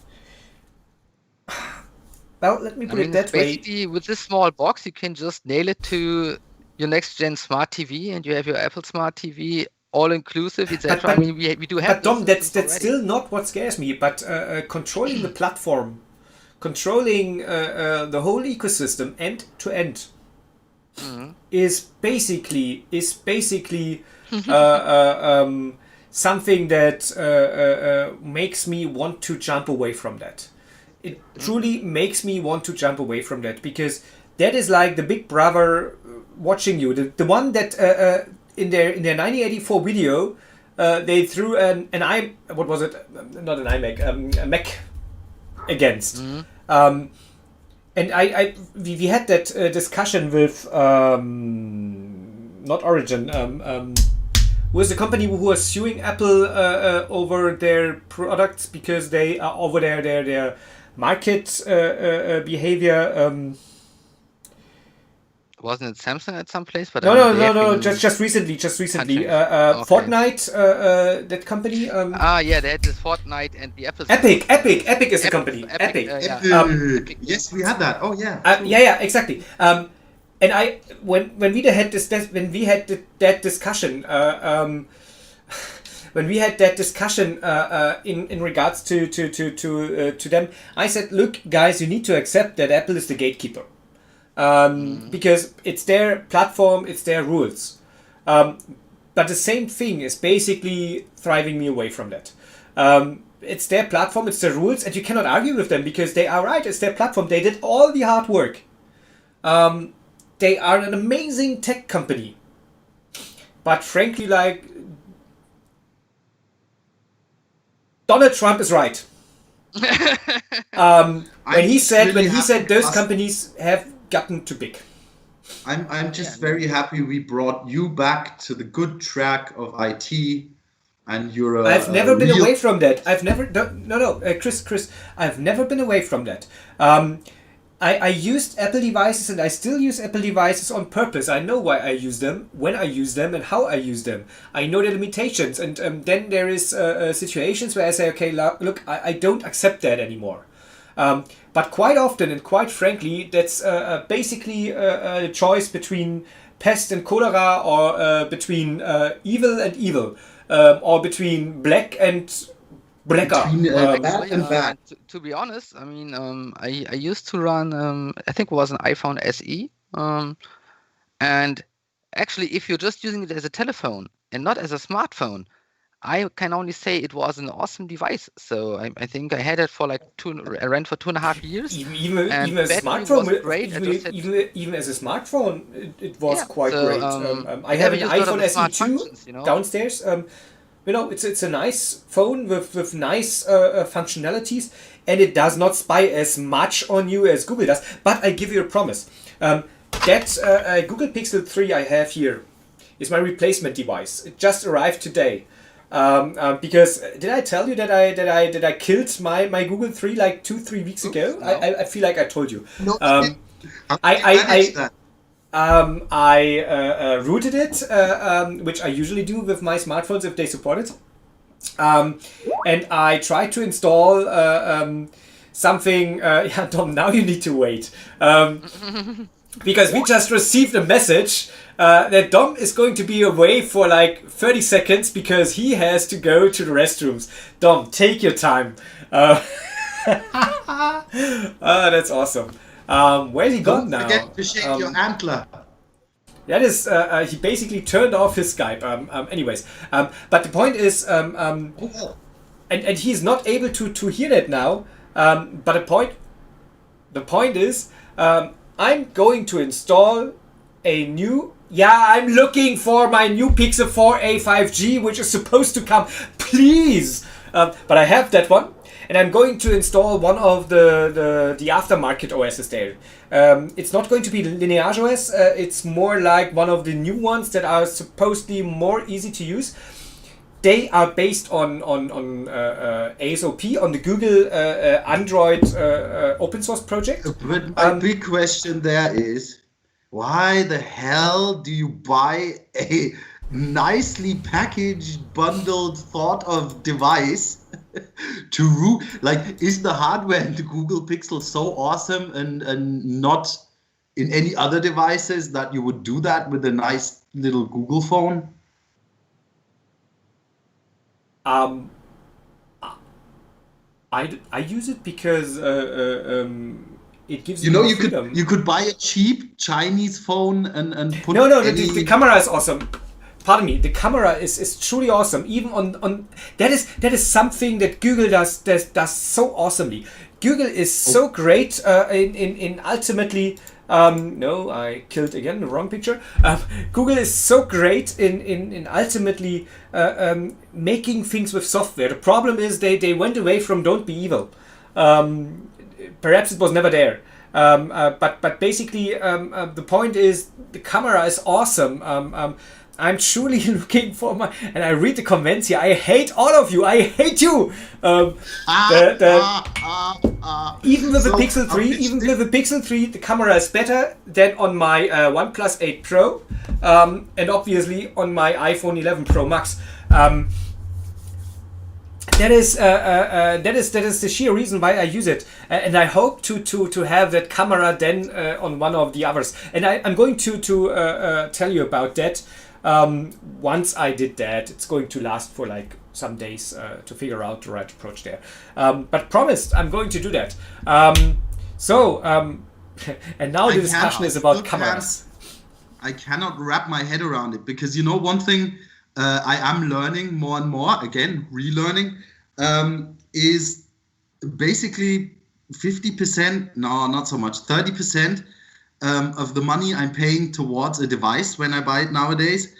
Well, let me I put it mean, that way. basically with this small box, you can just nail it to your next gen smart TV, and you have your Apple smart TV all inclusive, etc. I mean, we do have But Dom, these systems that's already. still not what scares me. But controlling the platform, controlling the whole ecosystem end to end, is basically something that makes me want to jump away from that. It truly makes me want to jump away from that, because that is like the big brother watching you. The one that in their 1984 video they threw what was it? Not an iMac, a Mac against. And we had that discussion with not Origin. Was the company who was suing Apple over their products because they are over their market behavior. Wasn't it Samsung at some place? But No. Just recently. Okay. Fortnite, that company. Yeah, they had this Fortnite and the Apple. Epic is the company. Epic. Epic. Yes, we had that. Oh yeah. Yeah, exactly. And when we had that discussion, when we had that discussion in regards to them, I said, look, guys, you need to accept that Apple is the gatekeeper. Because it's their platform, it's their rules. But the same thing is basically driving me away from that. It's their platform, it's their rules, and you cannot argue with them because they are right. It's their platform. They did all the hard work. They are an amazing tech company. But frankly, like, Donald Trump is right. When he said those companies have gotten too big. I'm just very happy we brought you back to the good track of IT, and you're I've never been away from that. Chris, I've never been away from that. I used Apple devices, and I still use Apple devices on purpose. I know why I use them, when I use them, and how I use them. I know the limitations, and then there is situations where I say, okay, look, I don't accept that anymore. But quite often, and quite frankly, that's basically a choice between pest and cholera, or between evil and evil, or between black and blacker. Bad and bad. To be honest, I mean, I used to run, I think it was an iPhone SE, and actually, if you're just using it as a telephone and not as a smartphone, I can only say it was an awesome device. So I think I had it for like I ran for 2.5 years. Even as a smartphone, was great. Even as a smartphone, it was quite great. I I have an never used a lot iPhone of the smart SE2 functions, downstairs. It's a nice phone with nice functionalities, and it does not spy as much on you as Google does. But I give you a promise. That Google Pixel 3 I have here is my replacement device. It just arrived today. Because did I tell you that I killed my Google 3 like 2-3 weeks ago? No. I feel like I told you. No, I rooted it, which I usually do with my smartphones if they support it. And I tried to install something. Yeah, Tom, now you need to wait. Because we just received a message that Dom is going to be away for like 30 seconds because he has to go to the restrooms. Dom, take your time. That's awesome. Where's he gone now? Don't forget to shake your antler. That is, he basically turned off his Skype. Anyways, but the point is, and he's not able to hear that now. But the point is, I'm going to install a new. Yeah, I'm looking for my new Pixel 4a 5G, which is supposed to come. Please, But I have that one, and I'm going to install one of the aftermarket OSs there. It's not going to be Lineage OS. It's more like one of the new ones that are supposedly more easy to use. They are based on ASOP, on the Google Android open source project. But my big question there is, why the hell do you buy a nicely packaged, bundled, thought of device to root? Like, is the hardware in the Google Pixel so awesome and not in any other devices that you would do that with a nice little Google phone? I use it because it gives You know, more you freedom. could buy a cheap Chinese phone and put No, any... the camera is awesome. Pardon me, the camera is truly awesome. Even on that is something that Google does so awesomely. Google is so great in ultimately. No, I killed again the wrong picture. Google is so great in ultimately making things with software. The problem is they went away from don't be evil. Perhaps it was never there. But basically the point is the camera is awesome. I'm truly looking for my, and I read the comments here. I hate all of you. I hate you. Even with the Pixel 3, the camera is better than on my OnePlus 8 Pro, and obviously on my iPhone 11 Pro Max. That is the sheer reason why I use it, and I hope to have that camera then on one of the others. And I'm going to tell you about that. Once I did that, it's going to last for like some days to figure out the right approach there. But promised, I'm going to do that. And now the discussion is about cameras. I cannot wrap my head around it because, you know, one thing I am learning more and more, again, relearning, is basically 50%, no, not so much, 30% of the money I'm paying towards a device when I buy it nowadays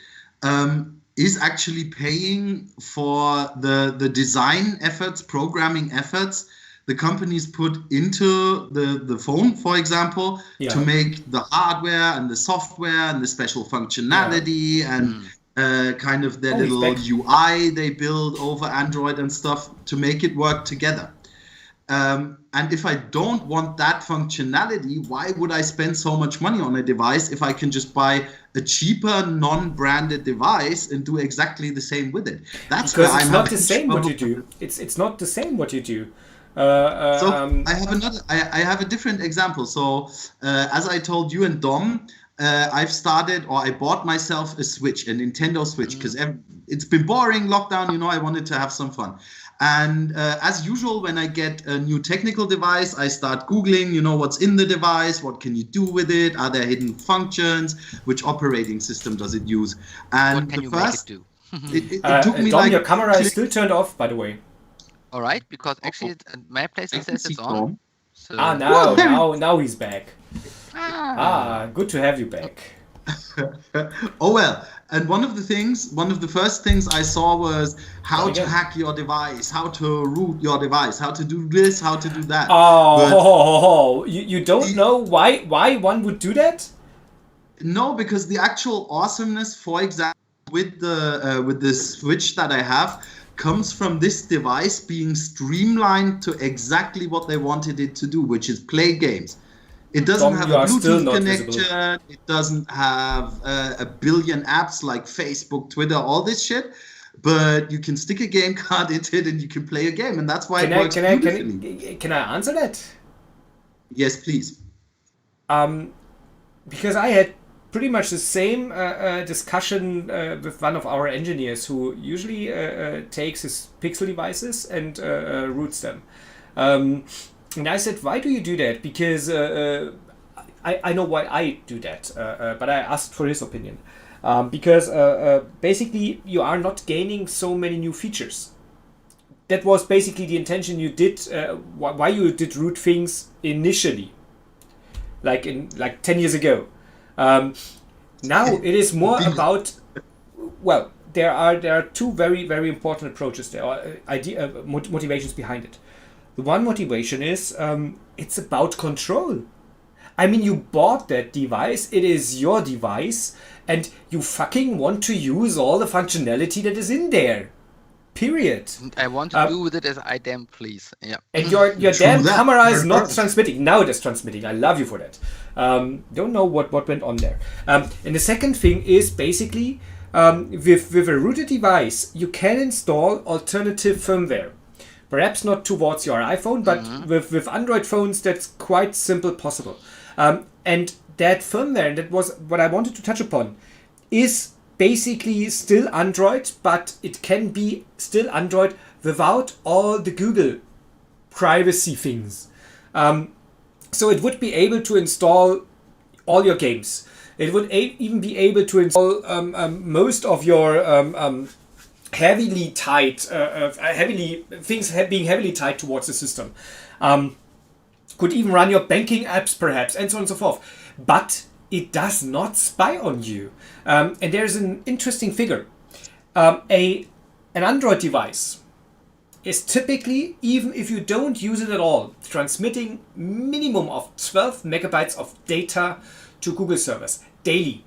is actually paying for the design efforts, programming efforts the companies put into the phone, for example, to make the hardware and the software and the special functionality and kind of their little UI they build over Android and stuff to make it work together. And if I don't want that functionality, why would I spend so much money on a device if I can just buy a cheaper, non-branded device and do exactly the same with it? That's because where it's I'm not the same what you do. It's not the same what you do. I have a different example. So as I told you and Dom, I bought myself a Switch, a Nintendo Switch, because it's been boring, lockdown, you know, I wanted to have some fun. And as usual, when I get a new technical device, I start Googling, you know, what's in the device, what can you do with it, are there hidden functions, which operating system does it use? And what can you make it do? it took me Dom, like... your camera is still turned off, by the way. All right, because actually at my place it says it's on. So Now he's back. Good to have you back. Oh well, and one of the first things I saw was how to hack your device, how to root your device, how to do this, how to do that. You don't know why one would do that? No, because the actual awesomeness, for example, with the Switch that I have, comes from this device being streamlined to exactly what they wanted it to do, which is play games. It doesn't have a Bluetooth connection. It doesn't have a billion apps like Facebook, Twitter, all this shit. But you can stick a game card into it and you can play a game, and that's why it works beautifully. Can I answer that? Yes, please. Because I had pretty much the same discussion with one of our engineers who usually takes his Pixel devices and roots them. And I said, why do you do that? Because I know why I do that, but I asked for his opinion. Because basically you are not gaining so many new features. That was basically the intention you did, why you did root things initially, like 10 years ago. Now it is more about, well, there are two very, very important approaches. There are motivations behind it. The one motivation is it's about control. I mean, you bought that device, it is your device, and you fucking want to use all the functionality that is in there. Period. I want to do with it as I damn please. Yeah. And your True damn that. camera is Very not important. transmitting. Now it is transmitting. I love you for that. Don't know what went on there. And the second thing is basically with a rooted device, you can install alternative firmware. Perhaps not towards your iPhone, but with Android phones, that's quite simple possible. And that firmware, and that was what I wanted to touch upon, is basically still Android, but it can be still Android without all the Google privacy things. So it would be able to install all your games. It would even be able to install most of your heavily tied things being heavily tied towards the system. Could even run your banking apps perhaps, and so on and so forth. But it does not spy on you. And there's an interesting figure. An Android device is typically, even if you don't use it at all, transmitting minimum of 12 megabytes of data to Google servers daily.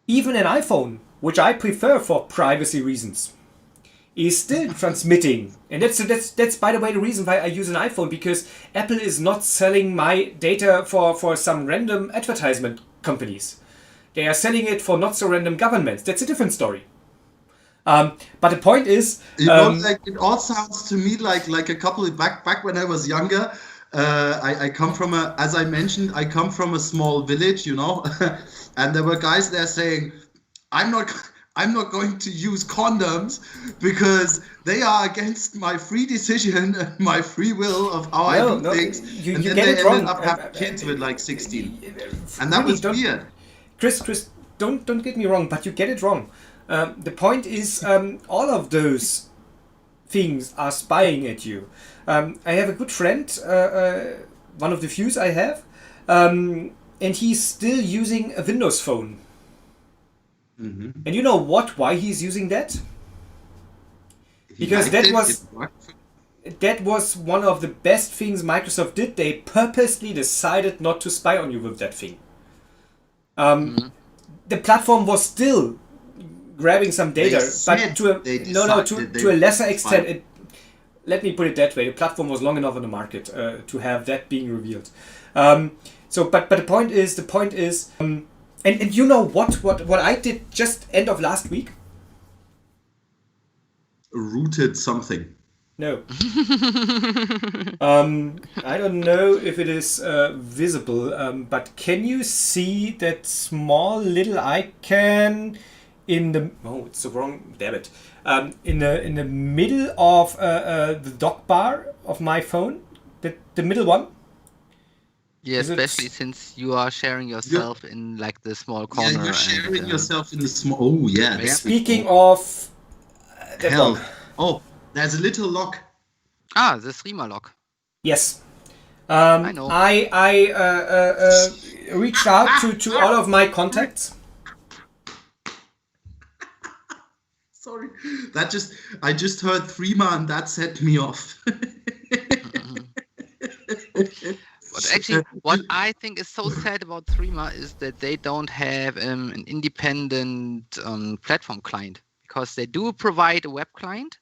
Even an iPhone, which I prefer for privacy reasons, is still transmitting. And that's by the way the reason why I use an iPhone, because Apple is not selling my data for some random advertisement companies. They are selling it for not so random governments. That's a different story. But the point is, it all sounds to me like a couple of back when I was younger. I come from as I mentioned, I come from a small village, and there were guys there saying, I'm not going to use condoms because they are against my free decision and my free will of how I do things. And then they ended up having kids with like 16. And that was weird. Chris, don't get me wrong, but you get it wrong. The point is, all of those things are spying at you. I have a good friend, one of the few I have, and he's still using a Windows phone. Mm-hmm. And you know why he's using that? Because that was one of the best things Microsoft did. They purposely decided not to spy on you with that thing. The platform was still grabbing some data, but to a lesser extent. Let me put it that way: the platform was long enough on the market to have that being revealed. But the point is, and you know what I did just end of last week? Rooted something. No. I don't know if it is visible, but can you see that small little icon in the... Oh, it's the wrong... Damn it. In the middle of the dock bar of my phone? The middle one? Yeah, especially since you are sharing yourself in like the small corner. Yeah, you're sharing yourself in the small... Oh, yeah. Speaking of... Hell. Oh, there's a little lock. Ah, the streamer lock. Yes. I know. I reached out to all of my contacts. Sorry. I just heard Threema and that set me off. But actually, what I think is so sad about Threema is that they don't have an independent platform client, because they do provide a web client,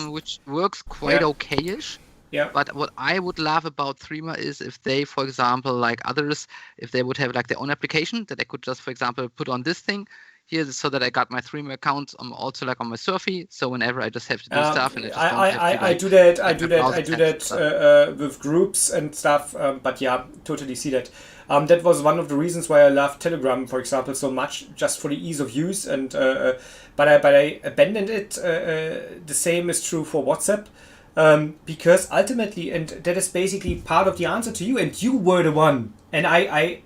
which works quite okay-ish. Yeah. But what I would love about Threema is if they, for example, like others, if they would have like their own application that I could just, for example, put on this thing here, so that I got my Threema account also like on my Surfy. So whenever I just have to do stuff, and I do that with groups and stuff. But yeah, totally see that. That was one of the reasons why I love Telegram, for example, so much, just for the ease of use. And but I abandoned it. The same is true for WhatsApp. Because ultimately, and that is basically part of the answer to you, and you were the one, and I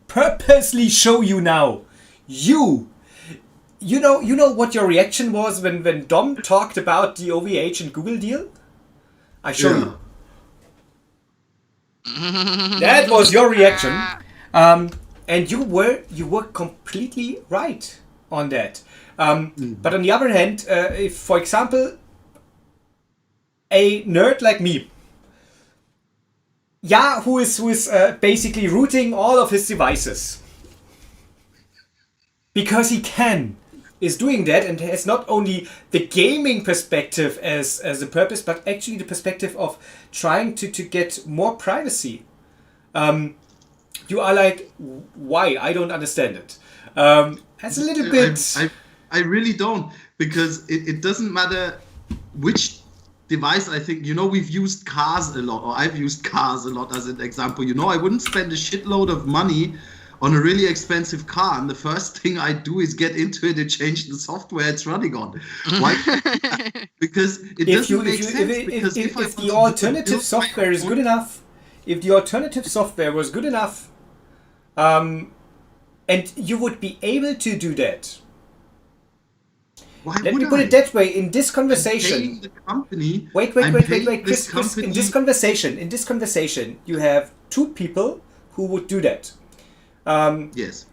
purposely show you now. You know what your reaction was when Dom talked about the OVH and Google deal? I show you. That was your reaction. And And you were completely right on that. But on the other hand, if, for example, a nerd like me, who is basically rooting all of his devices because he can, is doing that and has not only the gaming perspective as a purpose, but actually the perspective of trying to get more privacy. You are like, why? I don't understand it. That's a little bit. I really don't, because it doesn't matter which device. I think, we've used cars a lot, or I've used cars a lot as an example. I wouldn't spend a shitload of money on a really expensive car, and the first thing I do is get into it and change the software it's running on. Why? Because it doesn't make sense. If the alternative software is good enough, if the alternative software was good enough, and you would be able to do that. Let me put it that way. In this conversation, wait, Chris. In this conversation, you have two people who would do that. Yes.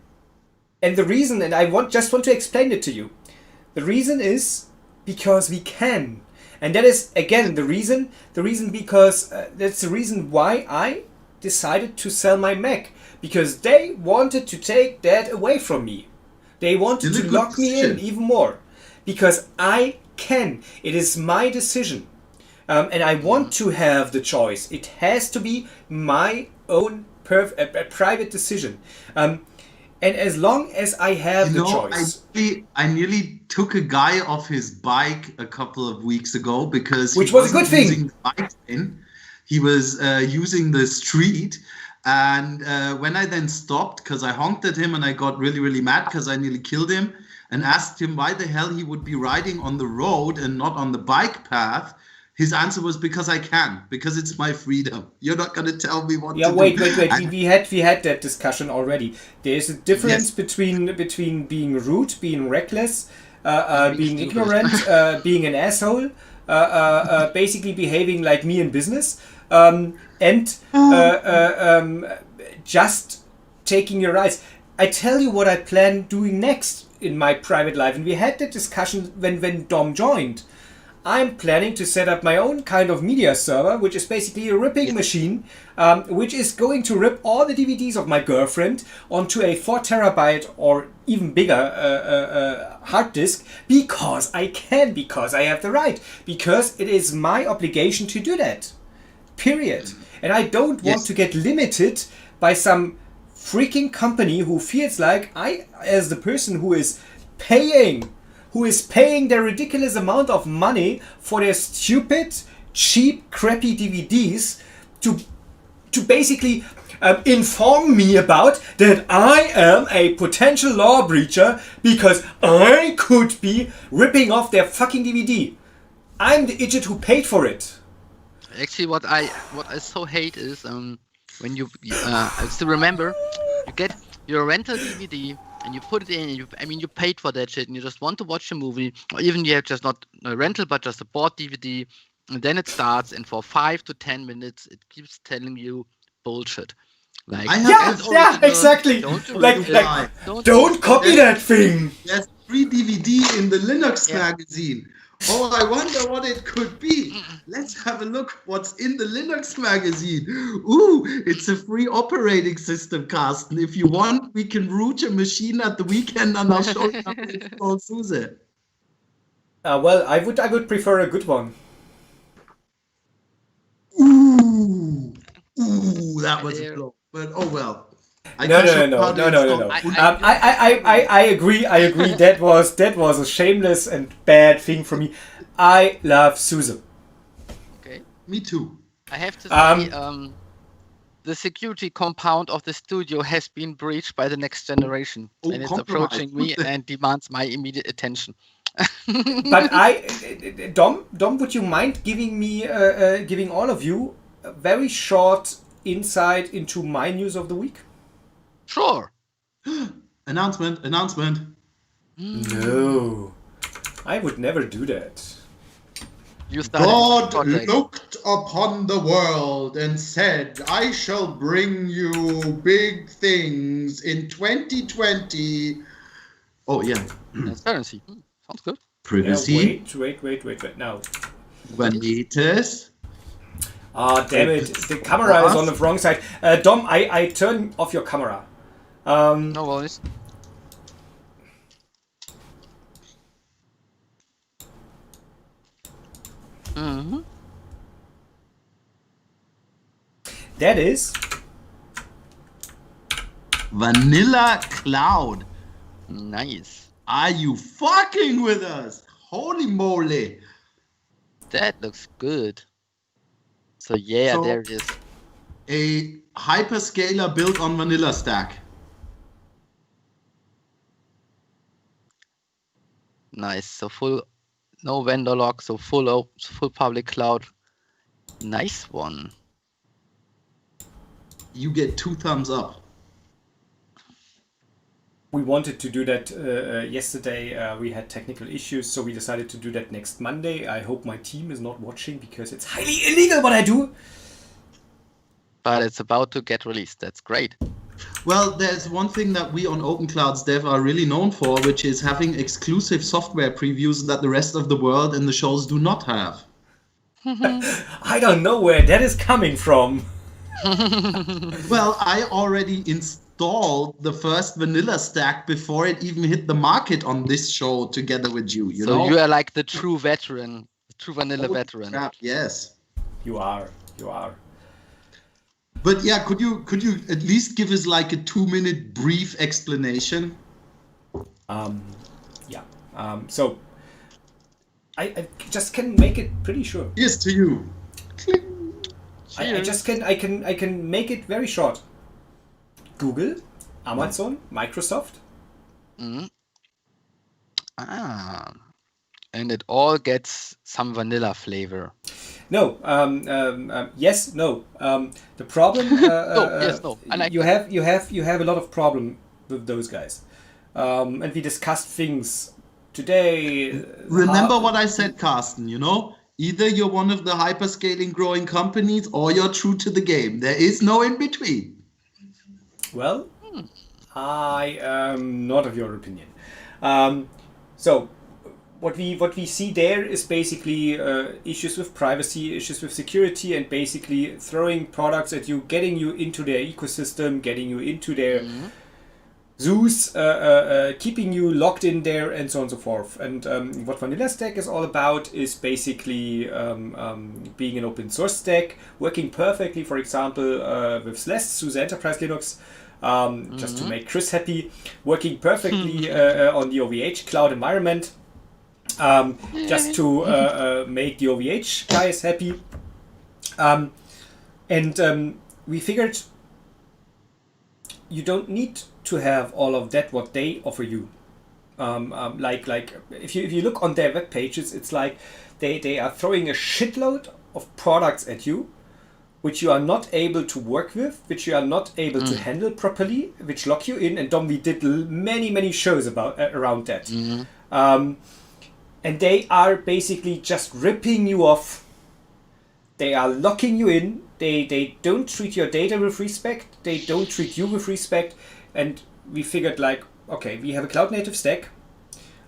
And the reason, and just want to explain it to you. The reason is because we can, and that is again the reason. The reason because that's the reason why I decided to sell my Mac, because they wanted to take that away from me. They wanted to lock me in even more. Because I can. It is my decision. And I want to have the choice. It has to be my own private decision. And as long as I have the choice. I nearly took a guy off his bike a couple of weeks ago because which was a good thing. He was using the street. And when I then stopped, because I honked at him and I got really, really mad because I nearly killed him, and asked him why the hell he would be riding on the road and not on the bike path, his answer was, because I can, because it's my freedom. You're not going to tell me what to do. Wait. We had that discussion already. There's a difference between being rude, being reckless, being ignorant, being an asshole, basically behaving like me in business, and just taking your rights. I tell you what I plan doing next in my private life, and we had that discussion when Dom joined. I'm planning to set up my own kind of media server, which is basically a ripping machine, which is going to rip all the DVDs of my girlfriend onto a 4 terabyte or even bigger hard disk, because I can, because I have the right, because it is my obligation to do that. Period. And I don't want to get limited by some freaking company who feels like I, as the person who is paying their ridiculous amount of money for their stupid, cheap, crappy DVDs, to basically inform me about that I am a potential law breacher because I could be ripping off their fucking DVD. I'm the idiot who paid for it. Actually, what I so hate is when you I still remember, you get your rental DVD and you put it in. You paid for that shit, and you just want to watch a movie, or even you have just not a rental but just a bought DVD, and then it starts, and for 5 to 10 minutes it keeps telling you bullshit. Like exactly. Don't copy that thing. There's free DVD in the Linux magazine. Oh, I wonder what it could be. Let's have a look what's in the Linux magazine. Ooh, it's a free operating system, Carsten. If you want, we can root your machine at the weekend and I'll show you how to install SUSE. Well, I would prefer a good one. Ooh, that was a blow. But oh well. No. I agree. That was a shameless and bad thing for me. I love SUSE. Okay. Me too. I have to say, the security compound of the studio has been breached by the next generation, and it's approaching me and demands my immediate attention. But Dom, would you mind giving all of you a very short insight into my news of the week? Sure. Announcement. No, I would never do that. You started God the project. looked upon the world and said, I shall bring you big things in 2020. Oh, yeah. Transparency. Sounds good. Privacy. Wait. Now. Vanitas. Ah, damn it. The camera is on the wrong side. Dom, I turn off your camera. No worries. Mm-hmm. That is Vanilla Cloud. Nice. Are you fucking with us? Holy moly. That looks good. So yeah, So- there it is. A hyperscaler built on Vanilla Stack. Nice. So no vendor lock, so full public cloud. Nice one. You get 2 thumbs up. we wanted to do that yesterday. We had technical issues, so we decided to do that next Monday. I hope my team is not watching because it's highly illegal what I do. But it's about to get released. That's great. Well, there's one thing that we on open.clouds.dev are really known for, which is having exclusive software previews that the rest of the world and the shows do not have. I don't know where that is coming from. Well, I already installed the first vanilla stack before it even hit the market on this show together with you. You know? You are like the true veteran, the true vanilla veteran. Crap, yes. You are. But yeah, could you at least give us like a 2-minute brief explanation? So I just can make it pretty short. Here's to you. I can make it very short. Google, Amazon, Microsoft. Mm. And it all gets some vanilla flavor. No. Yes. No. The problem. Yes. No. I like you have a lot of problem with those guys, and we discussed things today. Remember what I said, Carsten, you know? Either you're one of the hyperscaling growing companies or you're true to the game. There is no in between. Well, I am not of your opinion. So what we see there is basically issues with privacy, issues with security, and basically throwing products at you, getting you into their ecosystem, getting you into their zoos, keeping you locked in there, and so on and so forth. And what Vanilla Stack is all about is basically being an open source stack, working perfectly, for example, with SLES, SUSE Enterprise Linux, just to make Chris happy, working perfectly on the OVH cloud environment, just to make the OVH guys happy. And we figured you don't need to have all of that what they offer you. Like if you look on their web pages, it's like they are throwing a shitload of products at you, which you are not able to work with, which you are not able to handle properly, which lock you in. And Dom, we did many shows about around that. And they are basically just ripping you off. They are locking you in. They don't treat your data with respect. They don't treat you with respect. And we figured like, okay, we have a cloud native stack.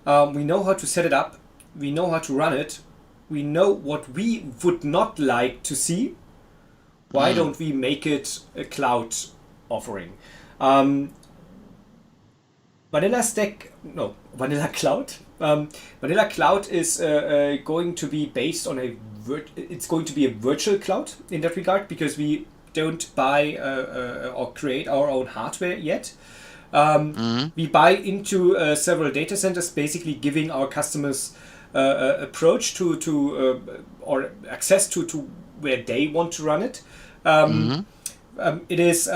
We know how to set it up. We know how to run it. We know what we would not like to see. Why don't we make it a cloud offering? Vanilla Cloud. Vanilla Cloud is going to be based on it's going to be a virtual cloud in that regard, because we don't buy or create our own hardware yet. We buy into several data centers, basically giving our customers approach to or access to where they want to run it. It is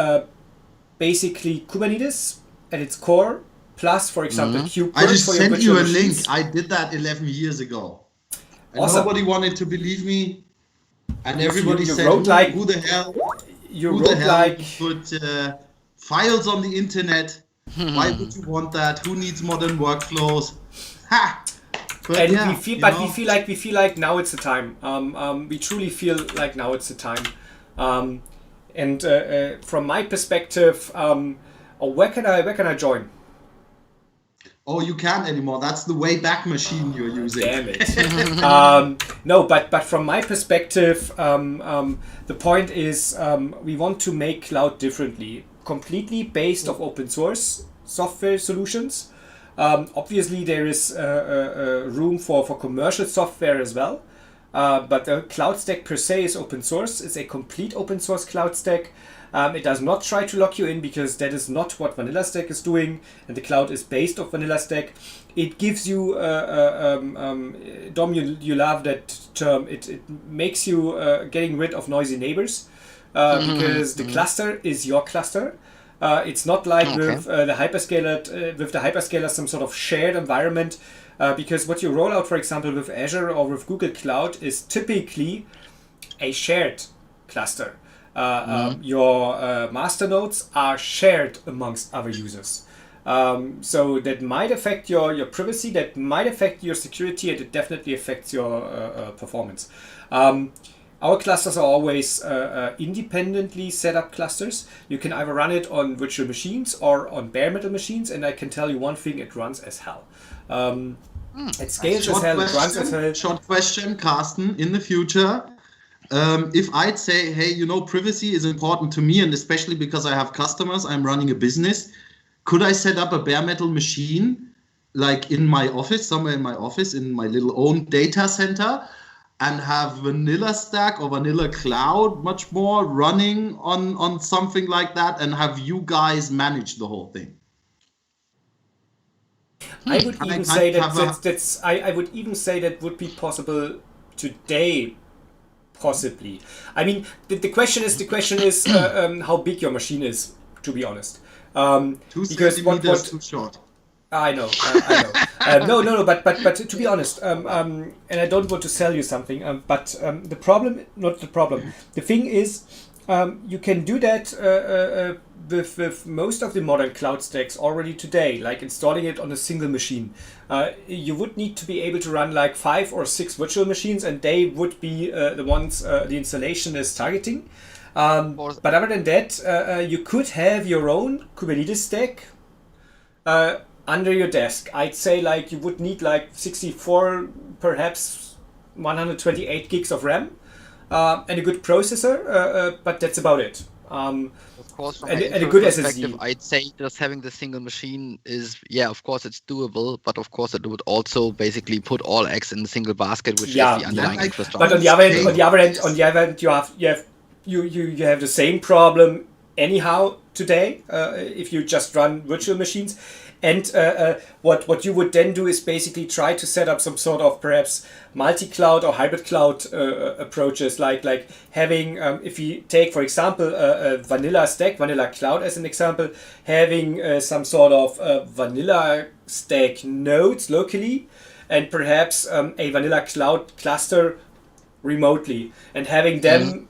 basically Kubernetes at its core, plus, for example, KubeVirt I just for your sent virtual you a machines. link. I did that 11 years ago. And Awesome. nobody wanted to believe me. And everybody you said, wrote like- who the hell? You Who wrote the hell like would put files on the internet? Why would you want that? Who needs modern workflows? Ha! But And yeah, we feel like now it's the time. We truly feel like now it's the time. And from my perspective, where can I join? oh, you can't anymore. That's the way back machine you're using. Damn it. No, but from my perspective, the point is we want to make cloud differently, completely based off open source software solutions. Obviously, there is room for commercial software as well. But the cloud stack per se is open source. It's a complete open source cloud stack. It does not try to lock you in because that is not what Vanilla Stack is doing, and the cloud is based off Vanilla Stack. It gives you, Dom, you love that term. It makes you getting rid of noisy neighbors because the cluster is your cluster. It's not like with the hyperscaler, some sort of shared environment. Because what you roll out, for example, with Azure or with Google Cloud is typically a shared cluster. Your master nodes are shared amongst other users. So that might affect your privacy, that might affect your security, and it definitely affects your performance. Our clusters are always independently set up clusters. You can either run it on virtual machines or on bare metal machines, and I can tell you one thing, it runs as hell. It scales as hell, it runs as hell. Short question, Carsten. In the future, if I'd say, hey, privacy is important to me, and especially because I have customers, I'm running a business, could I set up a bare metal machine, like in my office, somewhere in my office, in my little own data center, and have Vanilla Stack or Vanilla Cloud much more running on something like that, and have you guys manage the whole thing? I would even say that would be possible today, possibly. I mean, the question is how big your machine is. To be honest, 2 centimeters too short. I know. No. But to be honest, and I don't want to sell you something, but the thing is, you can do that with most of the modern cloud stacks already today, like installing it on a single machine. You would need to be able to run like 5 or 6 virtual machines, and they would be the ones the installation is targeting. But other than that, you could have your own Kubernetes stack under your desk. I'd say like you would need like 64, perhaps 128 gigs of RAM and a good processor, but that's about it. Of course, from and an a good perspective, SSD. I'd say just having the single machine is, of course it's doable, but of course it would also basically put all eggs in a single basket, which is the underlying infrastructure. But on the other end, you have the same problem anyhow today if you just run virtual machines. And what you would then do is basically try to set up some sort of perhaps multi-cloud or hybrid cloud approaches, like having, if you take, for example, a vanilla stack, vanilla cloud as an example, having some sort of vanilla stack nodes locally, and perhaps a vanilla cloud cluster remotely, and having them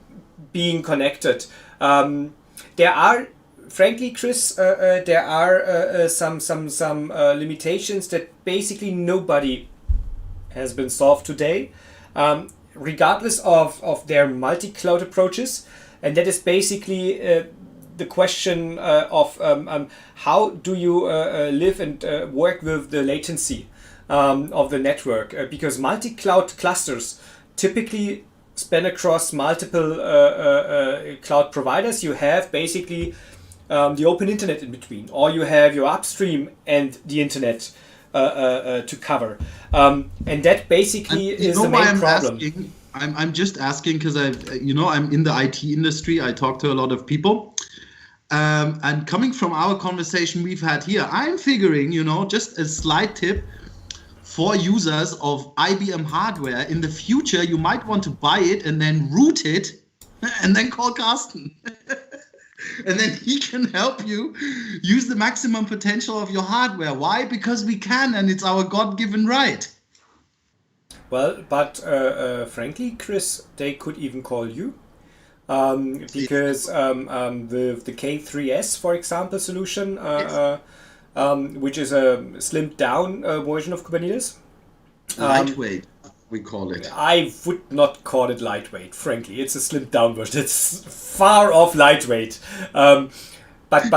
being connected. There are, frankly, Chris, there are some limitations that basically nobody has been solved today, regardless of their multi-cloud approaches, and that is basically the question of how do you live and work with the latency of the network, because multi-cloud clusters typically span across multiple cloud providers. You have basically the open internet in between, or you have your upstream and the internet to cover, and that basically is the main problem. I'm just asking because I'm in the IT industry. I talk to a lot of people, and coming from our conversation we've had here, I'm figuring, just a slight tip for users of IBM hardware. In the future, you might want to buy it and then root it, and then call Carsten. And then he can help you use the maximum potential of your hardware. Why? Because we can, and it's our God-given right. Well, but frankly, Chris, they could even call you. Because with the K3S, for example, solution, which is a slimmed down version of Kubernetes, Lightweight, we call it. I would not call it lightweight, frankly. It's a slimmed down version. It's far off lightweight. But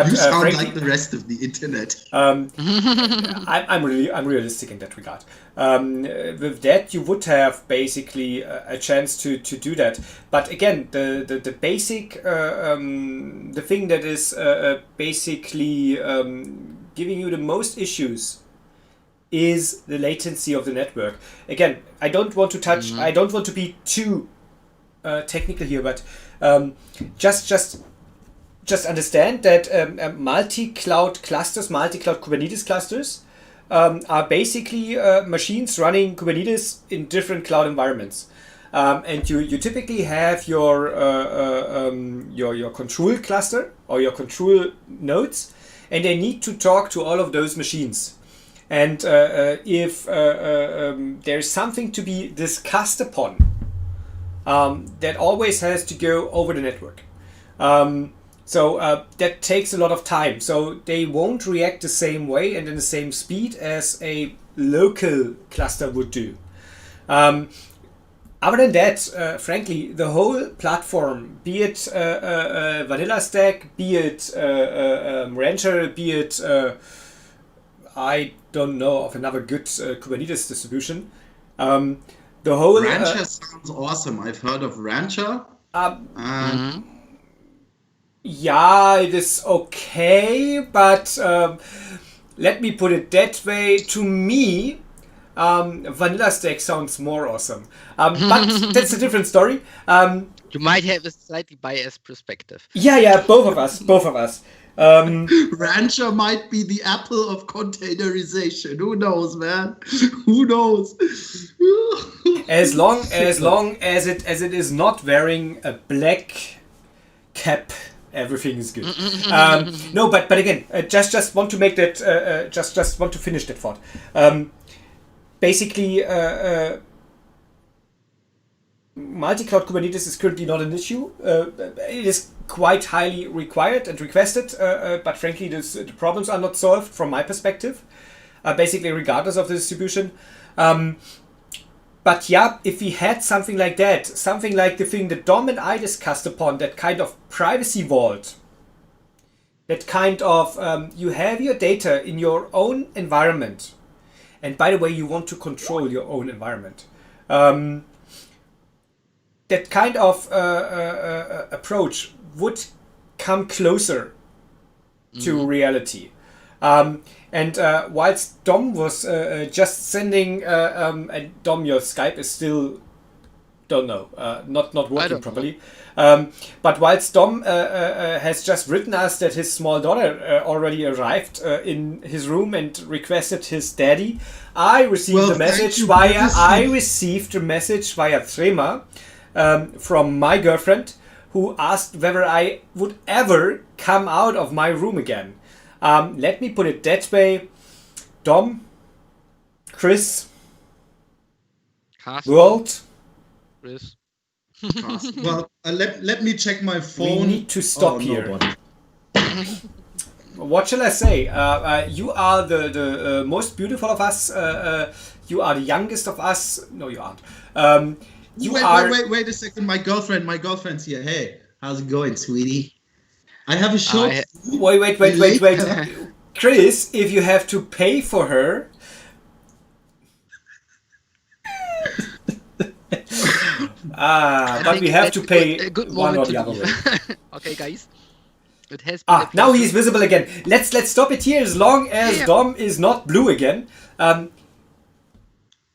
You sound frankly, like the rest of the internet. I'm realistic in that regard. With that, you would have basically a chance to do that. But again, the basic the thing that is basically giving you the most issues is the latency of the network. Again, I don't want to touch. I don't want to be too technical here, but just understand that multi-cloud clusters, multi-cloud Kubernetes clusters, are basically machines running Kubernetes in different cloud environments. And you typically have your control cluster or your control nodes, and they need to talk to all of those machines. And if there's something to be discussed upon, that always has to go over the network. So that takes a lot of time. So they won't react the same way and in the same speed as a local cluster would do. Other than that, frankly, the whole platform, be it Vanilla Stack, be it Rancher, be it I don't know of another good Kubernetes distribution. The whole Rancher sounds awesome. I've heard of Rancher. Yeah, it is okay, but let me put it that way. To me, Vanilla Stack sounds more awesome. But that's a different story. You might have a slightly biased perspective. Yeah, both of us. Rancher might be the Apple of containerization. Who knows, man? Who knows? As long as it is not wearing a black cap, everything is good. No, but again, just want to make that. Just want to finish that thought. Basically, multi-cloud Kubernetes is currently not an issue. It is quite highly required and requested, but frankly, the problems are not solved from my perspective. Basically, regardless of the distribution. But yeah, if we had something like that, something like the thing that Dom and I discussed upon, that kind of privacy vault, that kind of you have your data in your own environment, and by the way, you want to control your own environment. That kind of approach would come closer to reality. And whilst Dom was just sending, and Dom, your Skype is still, don't know, not working properly. But whilst Dom has just written us that his small daughter already arrived in his room and requested his daddy, I received a message via Threema from my girlfriend, who asked whether I would ever come out of my room again. Let me put it that way. Dom, Chris, Carsten, world. Chris. Well, let me check my phone. We need to stop here. What shall I say? You are the most beautiful of us. You are the youngest of us. No, you aren't. Wait a second. My girlfriend's here. Hey, how's it going, sweetie? I have a short. Wait. Chris, if you have to pay for her. But we have to pay a good one or moment the other way. Okay, guys. It has been a now pleasure. he's visible again. Let's stop it here as long as Dom is not blue again.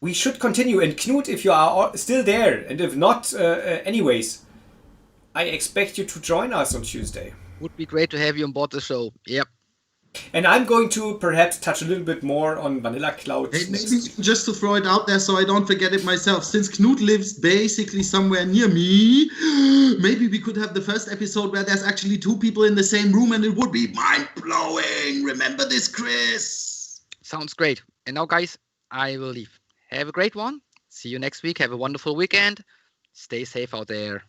We should continue. And Knut, if you are still there, and if not, anyways, I expect you to join us on Tuesday. Would be great to have you on board the show. Yep. And I'm going to perhaps touch a little bit more on Vanilla Cloud. Hey, maybe just to throw it out there so I don't forget it myself, since Knut lives basically somewhere near me, maybe we could have the first episode where there's actually two people in the same room and it would be mind-blowing. Remember this, Chris? Sounds great. And now, guys, I will leave. Have a great one. See you next week. Have a wonderful weekend. Stay safe out there.